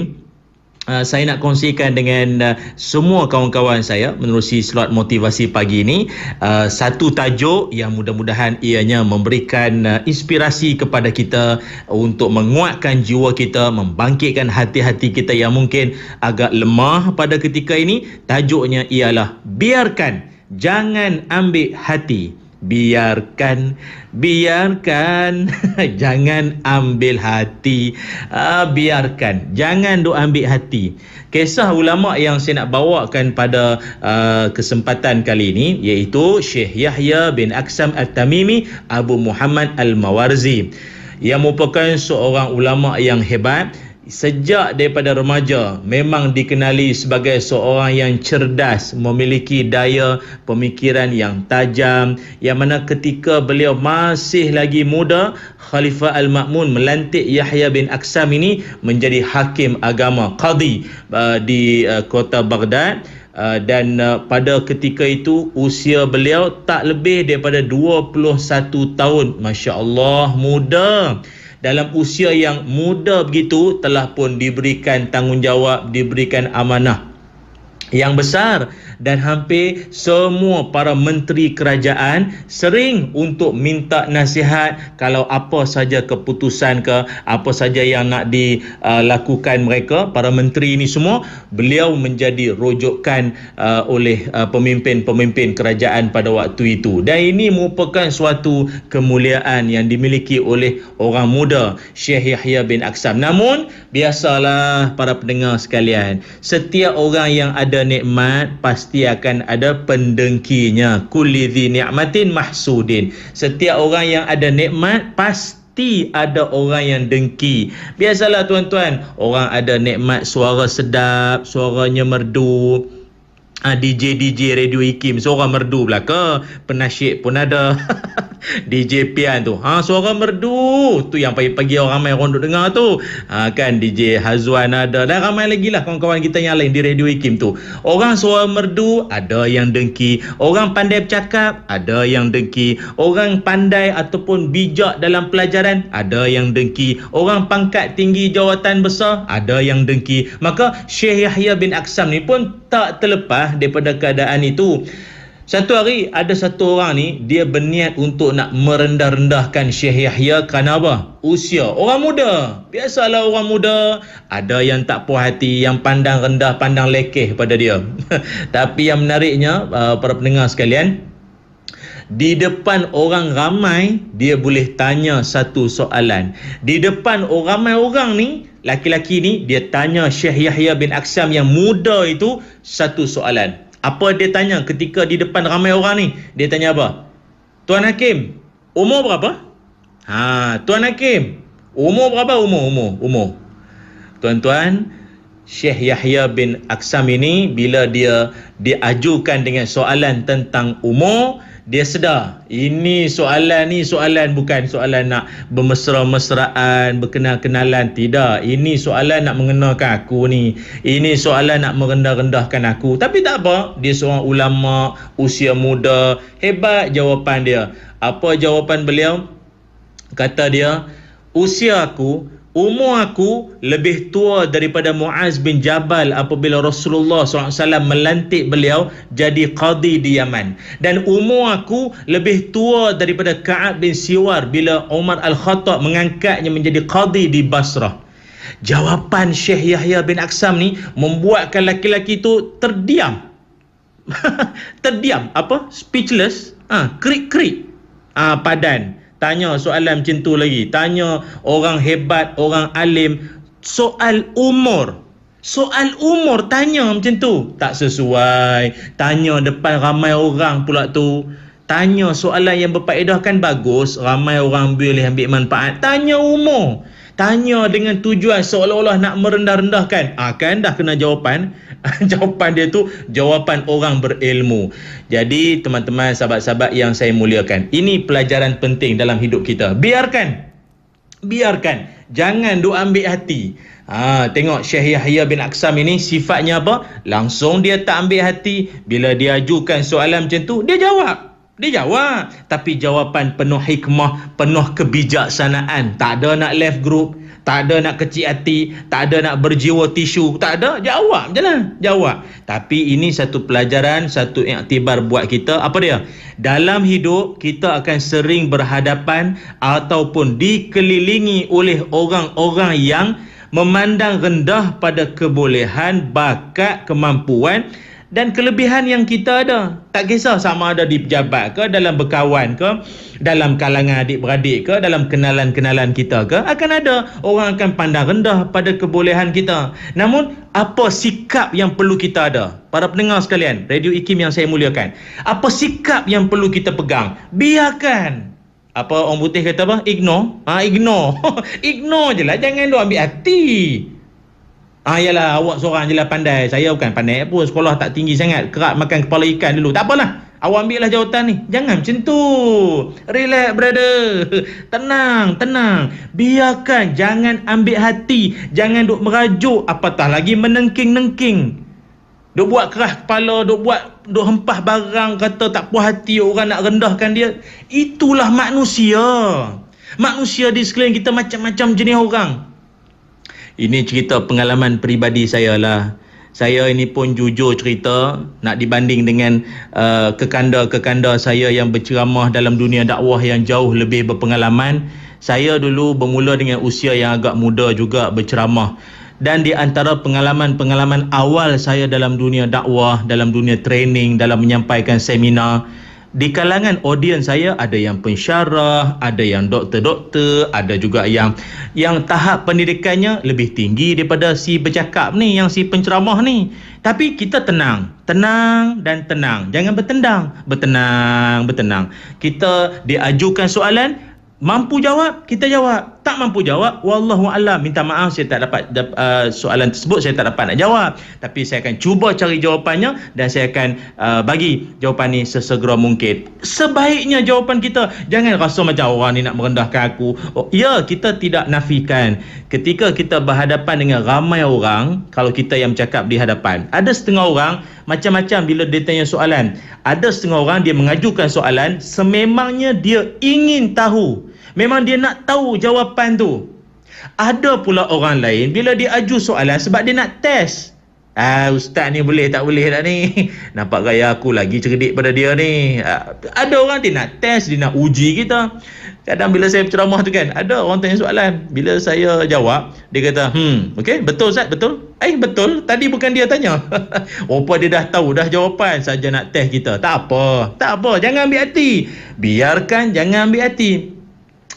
saya nak kongsikan dengan semua kawan-kawan saya menerusi slot motivasi pagi ini satu tajuk yang mudah-mudahan ianya memberikan inspirasi kepada kita untuk menguatkan jiwa kita, membangkitkan hati-hati kita yang mungkin agak lemah pada ketika ini. Tajuknya ialah biarkan, jangan ambil hati. Biarkan jangan ambil hati. Biarkan, jangan duk ambil hati. Kisah ulama yang saya nak bawakan pada kesempatan kali ini iaitu Syekh Yahya bin Aksam At-Tamimi Abu Muhammad Al-Mawarzi, yang merupakan seorang ulama yang hebat. Sejak daripada remaja memang dikenali sebagai seorang yang cerdas, memiliki daya pemikiran yang tajam, yang mana ketika beliau masih lagi muda, Khalifah Al-Ma'mun melantik Yahya bin Aksam ini menjadi hakim agama, qadi di kota Baghdad. Dan pada ketika itu usia beliau tak lebih daripada 21 tahun. Masya Allah, muda. Dalam usia yang muda begitu telah pun diberikan tanggungjawab, diberikan amanah yang besar, dan hampir semua para menteri kerajaan sering untuk minta nasihat kalau apa saja keputusan ke apa saja yang nak dilakukan mereka, para menteri ini semua, beliau menjadi rujukan oleh pemimpin-pemimpin kerajaan pada waktu itu. Dan ini merupakan suatu kemuliaan yang dimiliki oleh orang muda Syekh Yahya bin Aksam. Namun biasalah para pendengar sekalian, setiap orang yang ada nikmat pasti akan ada pendengkinya. Kulli dzi ni'matin mahsudin. Setiap orang yang ada nikmat pasti ada orang yang dengki. Biasalah tuan-tuan, orang ada nikmat suara sedap, suaranya merdu. DJ Radio IKIM suara merdu belaka, penasyid pun ada. DJ Pian tu, suara merdu tu yang pagi-pagi orang ramai orang duk dengar tu. Kan DJ Hazwan ada, dan ramai lagi lah kawan-kawan kita yang lain di Radio IKIM tu. Orang suara merdu ada yang dengki, orang pandai bercakap ada yang dengki, orang pandai ataupun bijak dalam pelajaran ada yang dengki, orang pangkat tinggi jawatan besar ada yang dengki. Maka Syekh Yahya bin Aksam ni pun tak terlepas daripada keadaan itu. Satu hari ada satu orang ni, dia berniat untuk nak merendah-rendahkan Syekh Yahya kerana apa? Usia. Orang muda. Biasalah orang muda, ada yang tak puas hati, yang pandang rendah, pandang lekeh pada dia. Tapi yang menariknya, para pendengar sekalian, di depan orang ramai, dia boleh tanya satu soalan. Di depan ramai orang ni, laki-laki ni, dia tanya Syekh Yahya bin Aksam yang muda itu satu soalan. Apa dia tanya ketika di depan ramai orang ni? Dia tanya apa? Tuan Hakim, umur berapa? Tuan Hakim, umur berapa? Umur. Tuan-tuan, Syekh Yahya bin Aksam ini bila dia diajukan dengan soalan tentang umur, dia sedar ini soalan bukan soalan nak bermesra-mesraan, berkenal-kenalan. Tidak, ini soalan nak mengenalkan aku ni, ini soalan nak merendah-rendahkan aku. Tapi tak apa, dia seorang ulama, usia muda, hebat jawapan dia. Apa jawapan beliau? Kata dia, umur aku lebih tua daripada Muaz bin Jabal apabila Rasulullah SAW melantik beliau jadi qadi di Yaman. Dan umur aku lebih tua daripada Ka'ab bin Siwar bila Umar Al-Khattab mengangkatnya menjadi qadi di Basrah. Jawapan Syekh Yahya bin Aksam ni membuatkan laki-laki tu terdiam. Terdiam, speechless, krik-krik, padan. Tanya soalan macam tu lagi. Tanya orang hebat, orang alim, soal umur tanya macam tu. Tak sesuai. Tanya depan ramai orang pula tu. Tanya soalan yang berfaedah kan bagus, ramai orang boleh ambil manfaat. Tanya umur, tanya dengan tujuan seolah-olah nak merendah-rendahkan. Kan dah kena jawapan. Jawapan dia tu jawapan orang berilmu. Jadi teman-teman, sahabat-sahabat yang saya muliakan, ini pelajaran penting dalam hidup kita. Biarkan, jangan duk ambil hati. Tengok Syekh Yahya bin Aksam ini sifatnya apa? Langsung dia tak ambil hati. Bila dia ajukan soalan macam tu, dia jawab. Tapi jawapan penuh hikmah, penuh kebijaksanaan. Tak ada nak left group, tak ada nak kecil hati, tak ada nak berjiwa tisu, tak ada. Jawab je lah, jawab. Tapi ini satu pelajaran, satu iktibar buat kita. Apa dia? Dalam hidup kita akan sering berhadapan ataupun dikelilingi oleh orang-orang yang memandang rendah pada kebolehan, bakat, kemampuan dan kelebihan yang kita ada. Tak kisah sama ada di pejabat ke, dalam berkawan ke, dalam kalangan adik-beradik ke, dalam kenalan-kenalan kita ke, akan ada orang akan pandang rendah pada kebolehan kita. Namun apa sikap yang perlu kita ada? Para pendengar sekalian, Radio IKIM yang saya muliakan, apa sikap yang perlu kita pegang? Biarkan. Apa orang putih kata apa? Ignore. Ignore je lah, jangan duk ambil hati. Yalah, awak seorang je lah pandai. Saya bukan pandai pun, sekolah tak tinggi sangat. Kerap makan kepala ikan dulu. Tak apalah, awak ambil lah jawatan ni. Jangan macam tu. Relax brother. Tenang. Biarkan, jangan ambil hati. Jangan duk merajuk, apatah lagi menengking-nengking. Duk buat keras kepala, duk hempah barang, kata tak puas hati orang nak rendahkan dia. Itulah manusia. Manusia di sekeliling kita macam-macam jenis orang. Ini cerita pengalaman peribadi saya lah. Saya ini pun jujur cerita, nak dibanding dengan kekanda-kekanda saya yang berceramah dalam dunia dakwah yang jauh lebih berpengalaman. Saya dulu bermula dengan usia yang agak muda juga berceramah. Dan di antara pengalaman-pengalaman awal saya dalam dunia dakwah, dalam dunia training, dalam menyampaikan seminar, di kalangan audiens saya ada yang pensyarah, ada yang doktor-doktor, ada juga yang tahap pendidikannya lebih tinggi daripada si bercakap ni, yang si penceramah ni. Tapi kita tenang dan tenang. Jangan bertenang. Kita diajukan soalan, mampu jawab, kita jawab. Tak mampu jawab, wallahu a'lam, minta maaf saya tak dapat soalan tersebut saya tak dapat nak jawab. Tapi saya akan cuba cari jawapannya dan saya akan bagi jawapan ni sesegera mungkin. Sebaiknya jawapan kita, jangan rasa macam orang ni nak merendahkan aku. Ya, kita tidak nafikan. Ketika kita berhadapan dengan ramai orang, kalau kita yang bercakap di hadapan, ada setengah orang macam-macam bila dia tanya soalan. Ada setengah orang dia mengajukan soalan sememangnya dia ingin tahu. Memang dia nak tahu jawapan tu. Ada pula orang lain bila dia aju soalan sebab dia nak test. Ustaz ni boleh tak boleh tak ni? Nampak gaya aku lagi cerdik pada dia ni. Ada orang dia nak test, dia nak uji kita. Kadang bila saya berceramah tu kan, ada orang tanya soalan. Bila saya jawab, dia kata, okey, betul Ustaz, betul? Betul. Tadi bukan dia tanya. Rupa dia dah tahu dah jawapan, saja nak test kita. Tak apa. Jangan ambil hati. Biarkan, jangan ambil hati.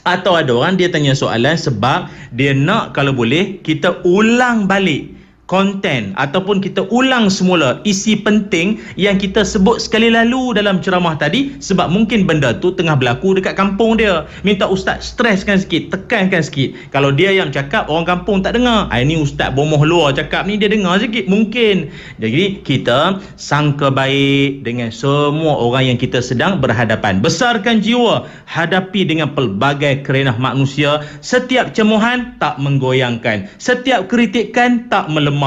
Atau ada orang dia tanya soalan sebab dia nak kalau boleh kita ulang balik konten ataupun kita ulang semula isi penting yang kita sebut sekali lalu dalam ceramah tadi, sebab mungkin benda tu tengah berlaku dekat kampung dia. Minta ustaz streskan sikit, tekankan sikit. Kalau dia yang cakap, orang kampung tak dengar. Ini ustaz bomoh luar cakap ni, dia dengar sikit mungkin. Jadi kita sangka baik dengan semua orang yang kita sedang berhadapan. Besarkan jiwa, hadapi dengan pelbagai kerenah manusia. Setiap cemohan tak menggoyangkan, setiap kritikan tak melemahkan.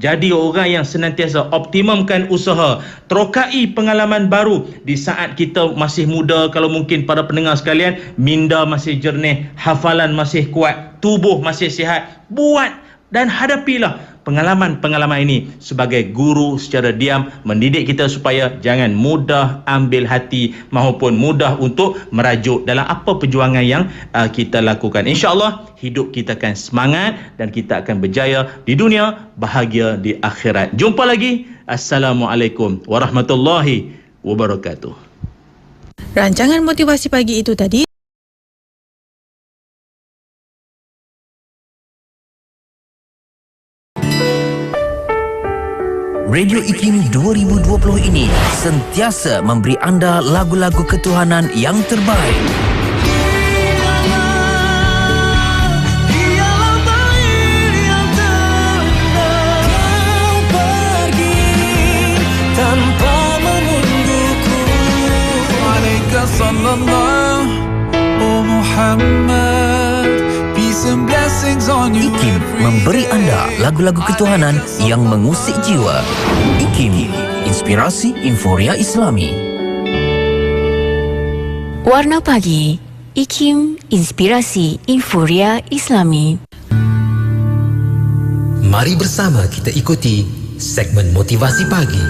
Jadi orang yang senantiasa optimumkan usaha, terokai pengalaman baru di saat kita masih muda. Kalau mungkin para pendengar sekalian, minda masih jernih, hafalan masih kuat, tubuh masih sihat, buat dan hadapilah pengalaman-pengalaman ini sebagai guru secara diam, mendidik kita supaya jangan mudah ambil hati maupun mudah untuk merajuk dalam apa perjuangan yang kita lakukan. InsyaAllah hidup kita akan semangat dan kita akan berjaya di dunia, bahagia di akhirat. Jumpa lagi. Assalamualaikum warahmatullahi wabarakatuh. Rancangan motivasi pagi itu tadi Radio IKIM 2020 ini sentiasa memberi anda lagu-lagu ketuhanan yang terbaik. IKIM memberi anda lagu-lagu ketuhanan yang mengusik jiwa. IKIM, inspirasi Inforia Islami. Warna Pagi, IKIM, inspirasi Inforia Islami. Mari bersama kita ikuti segmen motivasi pagi.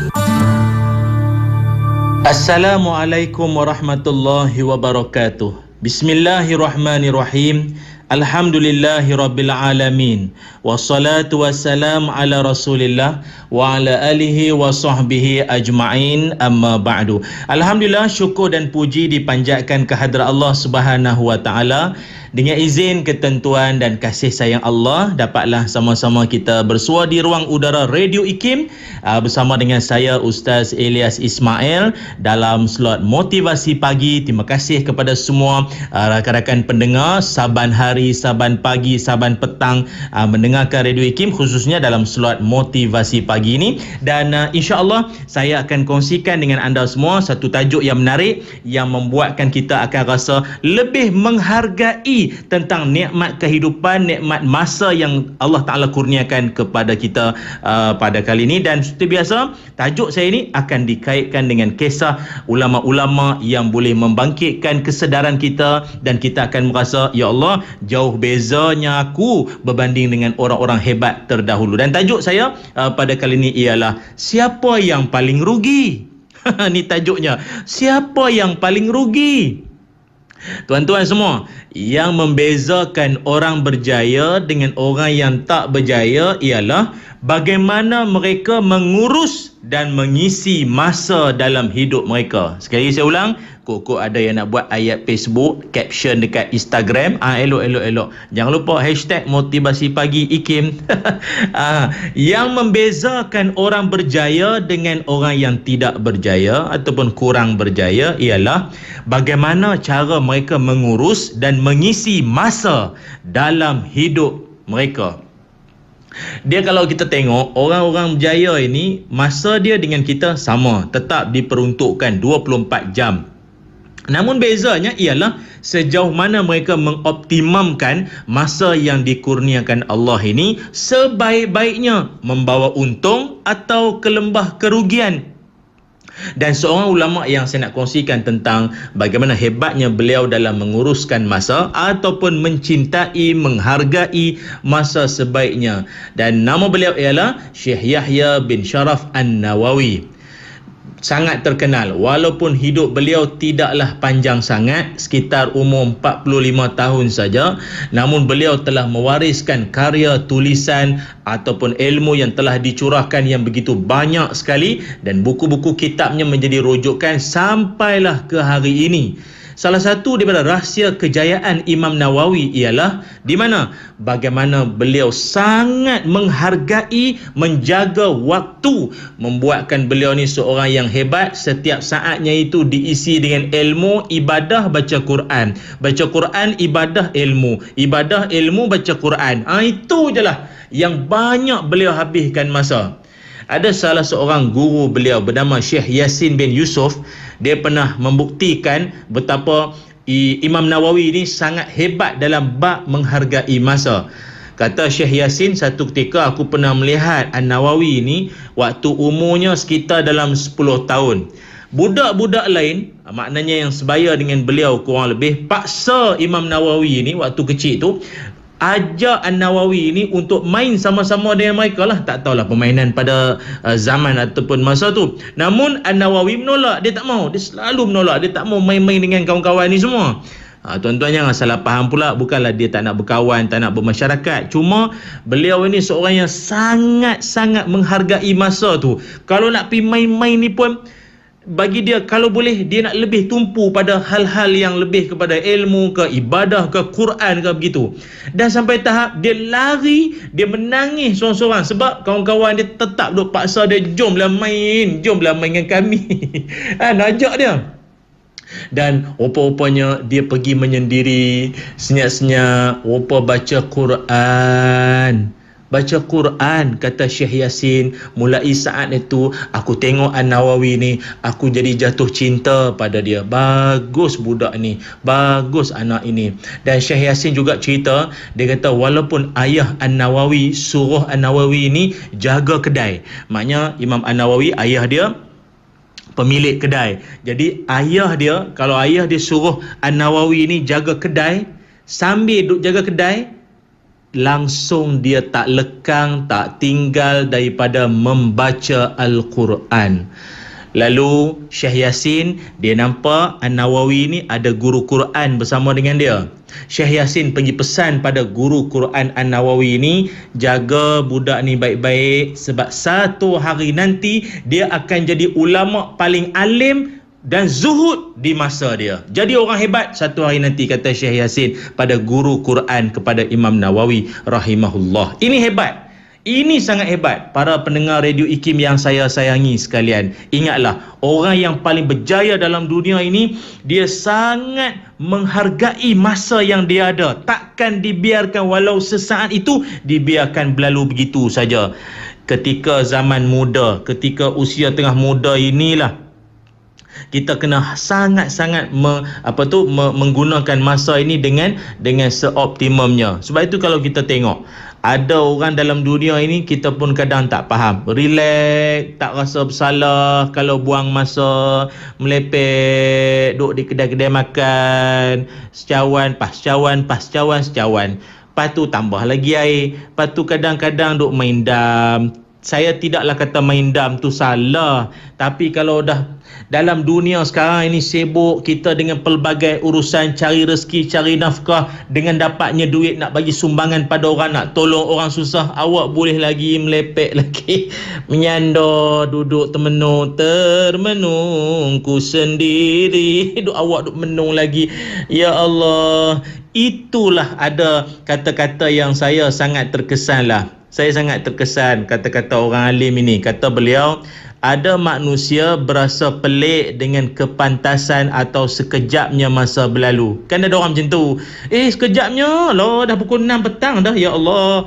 Assalamualaikum warahmatullahi wabarakatuh. Bismillahirrahmanirrahim. Alhamdulillahi Rabbil Alamin. Wassalatu wassalam ala Rasulillah wa ala alihi wa sahbihi ajma'in, amma ba'du. Alhamdulillah, syukur dan puji dipanjatkan kehadrat Allah Subhanahu wa ta'ala. Dengan izin, ketentuan dan kasih sayang Allah, dapatlah sama-sama kita bersua di ruang udara Radio IKIM bersama dengan saya Ustaz Ilyas Ismail dalam slot motivasi pagi. Terima kasih kepada semua rakan-rakan pendengar saban hari, saban pagi, saban petang mendengarkan Radio IKIM, khususnya dalam slot motivasi pagi ini. Dan insya-Allah saya akan kongsikan dengan anda semua satu tajuk yang menarik yang membuatkan kita akan rasa lebih menghargai tentang nikmat kehidupan, nikmat masa yang Allah Ta'ala kurniakan kepada kita pada kali ini. Dan seperti biasa, tajuk saya ini akan dikaitkan dengan kisah ulama-ulama yang boleh membangkitkan kesedaran kita dan kita akan merasa, ya Allah, jauh bezanya aku berbanding dengan orang-orang hebat terdahulu. Dan tajuk saya pada kali ini ialah siapa yang paling rugi? Ni tajuknya. Siapa yang paling rugi? Tuan-tuan semua, yang membezakan orang berjaya dengan orang yang tak berjaya ialah bagaimana mereka mengurus dan mengisi masa dalam hidup mereka. Sekali lagi saya ulang, kok ada yang nak buat ayat Facebook, caption dekat Instagram, elok. Jangan lupa hashtag motivasi pagi IKIM. Yang membezakan orang berjaya dengan orang yang tidak berjaya ataupun kurang berjaya ialah bagaimana cara mereka mengurus dan mengisi masa dalam hidup mereka. Dia kalau kita tengok orang-orang berjaya ini, masa dia dengan kita sama, tetap diperuntukkan 24 jam. Namun bezanya ialah sejauh mana mereka mengoptimumkan masa yang dikurniakan Allah ini sebaik-baiknya, membawa untung atau ke lembah kerugian. Dan seorang ulama yang saya nak kongsikan tentang bagaimana hebatnya beliau dalam menguruskan masa ataupun mencintai, menghargai masa sebaiknya. Dan nama beliau ialah Syekh Yahya bin Sharaf An-Nawawi. Sangat terkenal walaupun hidup beliau tidaklah panjang sangat, sekitar umur 45 tahun saja, namun beliau telah mewariskan karya tulisan ataupun ilmu yang telah dicurahkan yang begitu banyak sekali, dan buku-buku kitabnya menjadi rujukan sampailah ke hari ini. Salah satu daripada rahsia kejayaan Imam Nawawi ialah di mana bagaimana beliau sangat menghargai, menjaga waktu, membuatkan beliau ni seorang yang hebat. Setiap saatnya itu diisi dengan ilmu, ibadah, baca Quran. Baca Quran, ibadah, ilmu. Ibadah, ilmu, baca Quran. Itu je lah yang banyak beliau habiskan masa. Ada salah seorang guru beliau bernama Syekh Yasin bin Yusuf. Dia pernah membuktikan betapa Imam Nawawi ini sangat hebat dalam bab menghargai masa. Kata Syekh Yasin, satu ketika aku pernah melihat An-Nawawi ini waktu umurnya sekitar dalam 10 tahun. Budak-budak lain, maknanya yang sebaya dengan beliau kurang lebih, paksa Imam Nawawi ini waktu kecil tu ajak An-Nawawi ini untuk main sama-sama dengan mereka lah. Tak tahulah permainan pada zaman ataupun masa tu. Namun An-Nawawi menolak, dia tak mau. Dia selalu menolak, dia tak mau main-main dengan kawan-kawan ni semua. Tuan-tuan jangan salah faham pula, bukanlah dia tak nak berkawan, tak nak bermasyarakat. Cuma beliau ini seorang yang sangat-sangat menghargai masa tu. Kalau nak pergi main-main ni pun, bagi dia kalau boleh dia nak lebih tumpu pada hal-hal yang lebih kepada ilmu ke, ibadah ke, Quran ke, begitu. Dan sampai tahap dia lari, dia menangis seorang-seorang sebab kawan-kawan dia tetap duk paksa dia, jomlah main dengan kami. Nak ajak dia. Dan rupa-rupanya dia pergi menyendiri, senyap-senyap, rupa baca Quran. Baca Quran, kata Syekh Yasin. Mulai saat itu aku tengok An-Nawawi ni, aku jadi jatuh cinta pada dia. Bagus budak ni, bagus anak ini. Dan Syekh Yasin juga cerita, dia kata walaupun ayah An-Nawawi suruh An-Nawawi ni jaga kedai. Maknanya Imam An-Nawawi, ayah dia pemilik kedai. Jadi ayah dia, kalau ayah dia suruh An-Nawawi ni jaga kedai, sambil duk jaga kedai, langsung dia tak lekang, tak tinggal daripada membaca Al-Quran. Lalu Syekh Yasin, dia nampak An-Nawawi ni ada guru Quran bersama dengan dia. Syekh Yasin pergi pesan pada guru Quran An-Nawawi ni, jaga budak ni baik-baik sebab satu hari nanti dia akan jadi ulama paling alim dan zuhud di masa dia. Jadi orang hebat satu hari nanti, kata Syekh Yasin pada guru Quran kepada Imam Nawawi rahimahullah. Ini hebat. Ini sangat hebat. Para pendengar Radio IKIM yang saya sayangi sekalian, ingatlah, orang yang paling berjaya dalam dunia ini, dia sangat menghargai masa yang dia ada. Takkan dibiarkan walau sesaat itu dibiarkan berlalu begitu saja. Ketika zaman muda, ketika usia tengah muda inilah kita kena sangat-sangat menggunakan masa ini dengan seoptimumnya. Sebab itu kalau kita tengok Ada orang dalam dunia ini kita pun kadang tak faham. Relax, tak rasa bersalah kalau buang masa melepek, duduk di kedai-kedai makan, secawan, pas cawan, pas cawan, secawan. Lepas tu tambah lagi air. Lepas tu kadang-kadang duk main dam. Saya tidaklah kata main dam tu salah. Tapi kalau dah dalam dunia sekarang ini sibuk kita dengan pelbagai urusan cari rezeki, cari nafkah, dengan dapatnya duit nak bagi sumbangan pada orang, nak tolong orang susah, awak boleh lagi melepek lagi, menyandar, duduk termenungku sendiri. Awak duduk menung lagi. Ya Allah, itulah ada kata-kata yang saya sangat terkesan lah. Saya sangat terkesan kata-kata orang alim ini. Kata beliau, ada manusia berasa pelik dengan kepantasan atau sekejapnya masa berlalu. Kan ada orang macam tu. Sekejapnya lah, dah pukul 6 petang dah, ya Allah.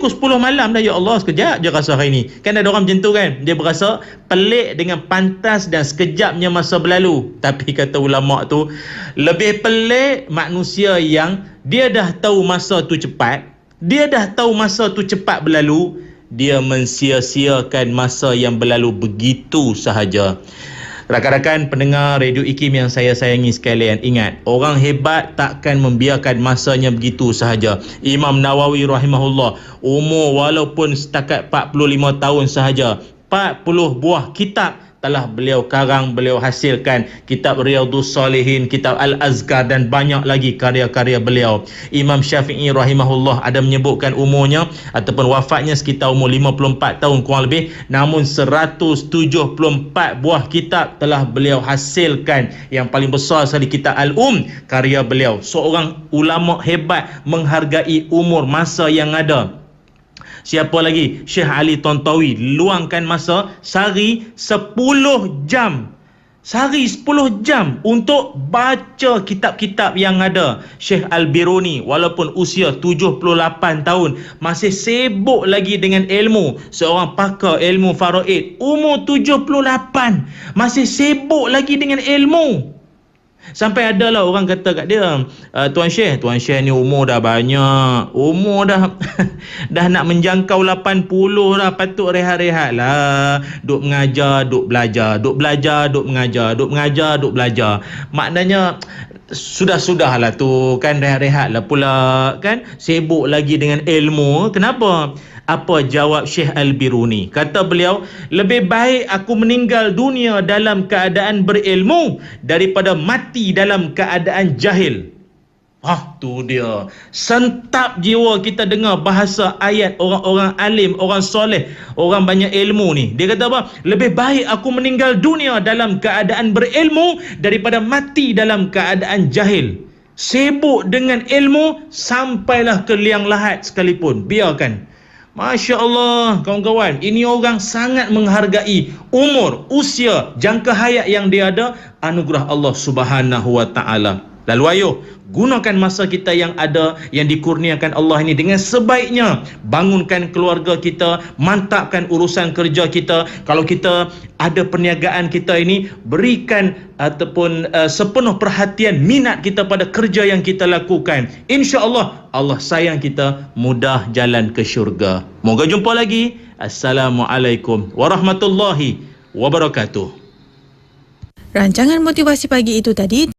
Pukul 10 malam dah, ya Allah. Sekejap je rasa hari ni. Kan ada orang macam tu kan. Dia berasa pelik dengan pantas dan sekejapnya masa berlalu. Tapi kata ulama' tu, lebih pelik manusia yang dia dah tahu masa tu cepat. Dia dah tahu masa tu cepat berlalu, dia mensia-siakan masa yang berlalu begitu sahaja. Rakan-rakan pendengar Radio IKIM yang saya sayangi sekalian, ingat, orang hebat takkan membiarkan masanya begitu sahaja. Imam Nawawi rahimahullah, umur walaupun setakat 45 tahun sahaja, 40 buah kitab telah beliau karang, beliau hasilkan. Kitab Riyadhus Salihin, kitab Al-Azkar dan banyak lagi karya-karya beliau. Imam Syafi'i rahimahullah ada menyebutkan umurnya ataupun wafatnya sekitar umur 54 tahun kurang lebih, namun 174 buah kitab telah beliau hasilkan. Yang paling besar sekali kitab karya beliau. Seorang ulama hebat menghargai umur masa yang ada. Siapa lagi? Syekh Ali Tontawi luangkan masa sehari 10 jam. Sehari 10 jam untuk baca kitab-kitab yang ada. Syekh Al-Biruni walaupun usia 78 tahun masih sibuk lagi dengan ilmu. Seorang pakar ilmu faraid, umur 78 masih sibuk lagi dengan ilmu. Sampai adalah orang kata kat dia, Tuan Syekh ni umur dah banyak, umur dah dah nak menjangkau 80 dah, patut rehat-rehat lah. Duk mengajar, duk belajar, duk belajar, duk mengajar, duk mengajar, duk belajar. Maknanya sudah-sudahlah tu kan, rehat-rehat lah pula kan, sibuk lagi dengan ilmu. Kenapa? Apa jawab Syekh Al-Biruni? Kata beliau, lebih baik aku meninggal dunia dalam keadaan berilmu daripada mati dalam keadaan jahil. Tu dia. Sentap jiwa kita dengar bahasa ayat orang-orang alim, orang soleh, orang banyak ilmu ni. Dia kata apa? Lebih baik aku meninggal dunia dalam keadaan berilmu daripada mati dalam keadaan jahil. Sibuk dengan ilmu sampailah ke liang lahat sekalipun, biarkan. Masya Allah, kawan-kawan, ini orang sangat menghargai umur, usia, jangka hayat yang dia ada, anugerah Allah Subhanahu wa ta'ala. Lalu ayo, gunakan masa kita yang ada, yang dikurniakan Allah ini dengan sebaiknya. Bangunkan keluarga kita, mantapkan urusan kerja kita. Kalau kita ada perniagaan kita ini, berikan ataupun sepenuh perhatian, minat kita pada kerja yang kita lakukan. InsyaAllah Allah sayang kita, mudah jalan ke syurga. Moga jumpa lagi. Assalamualaikum warahmatullahi wabarakatuh. Rancangan motivasi pagi itu tadi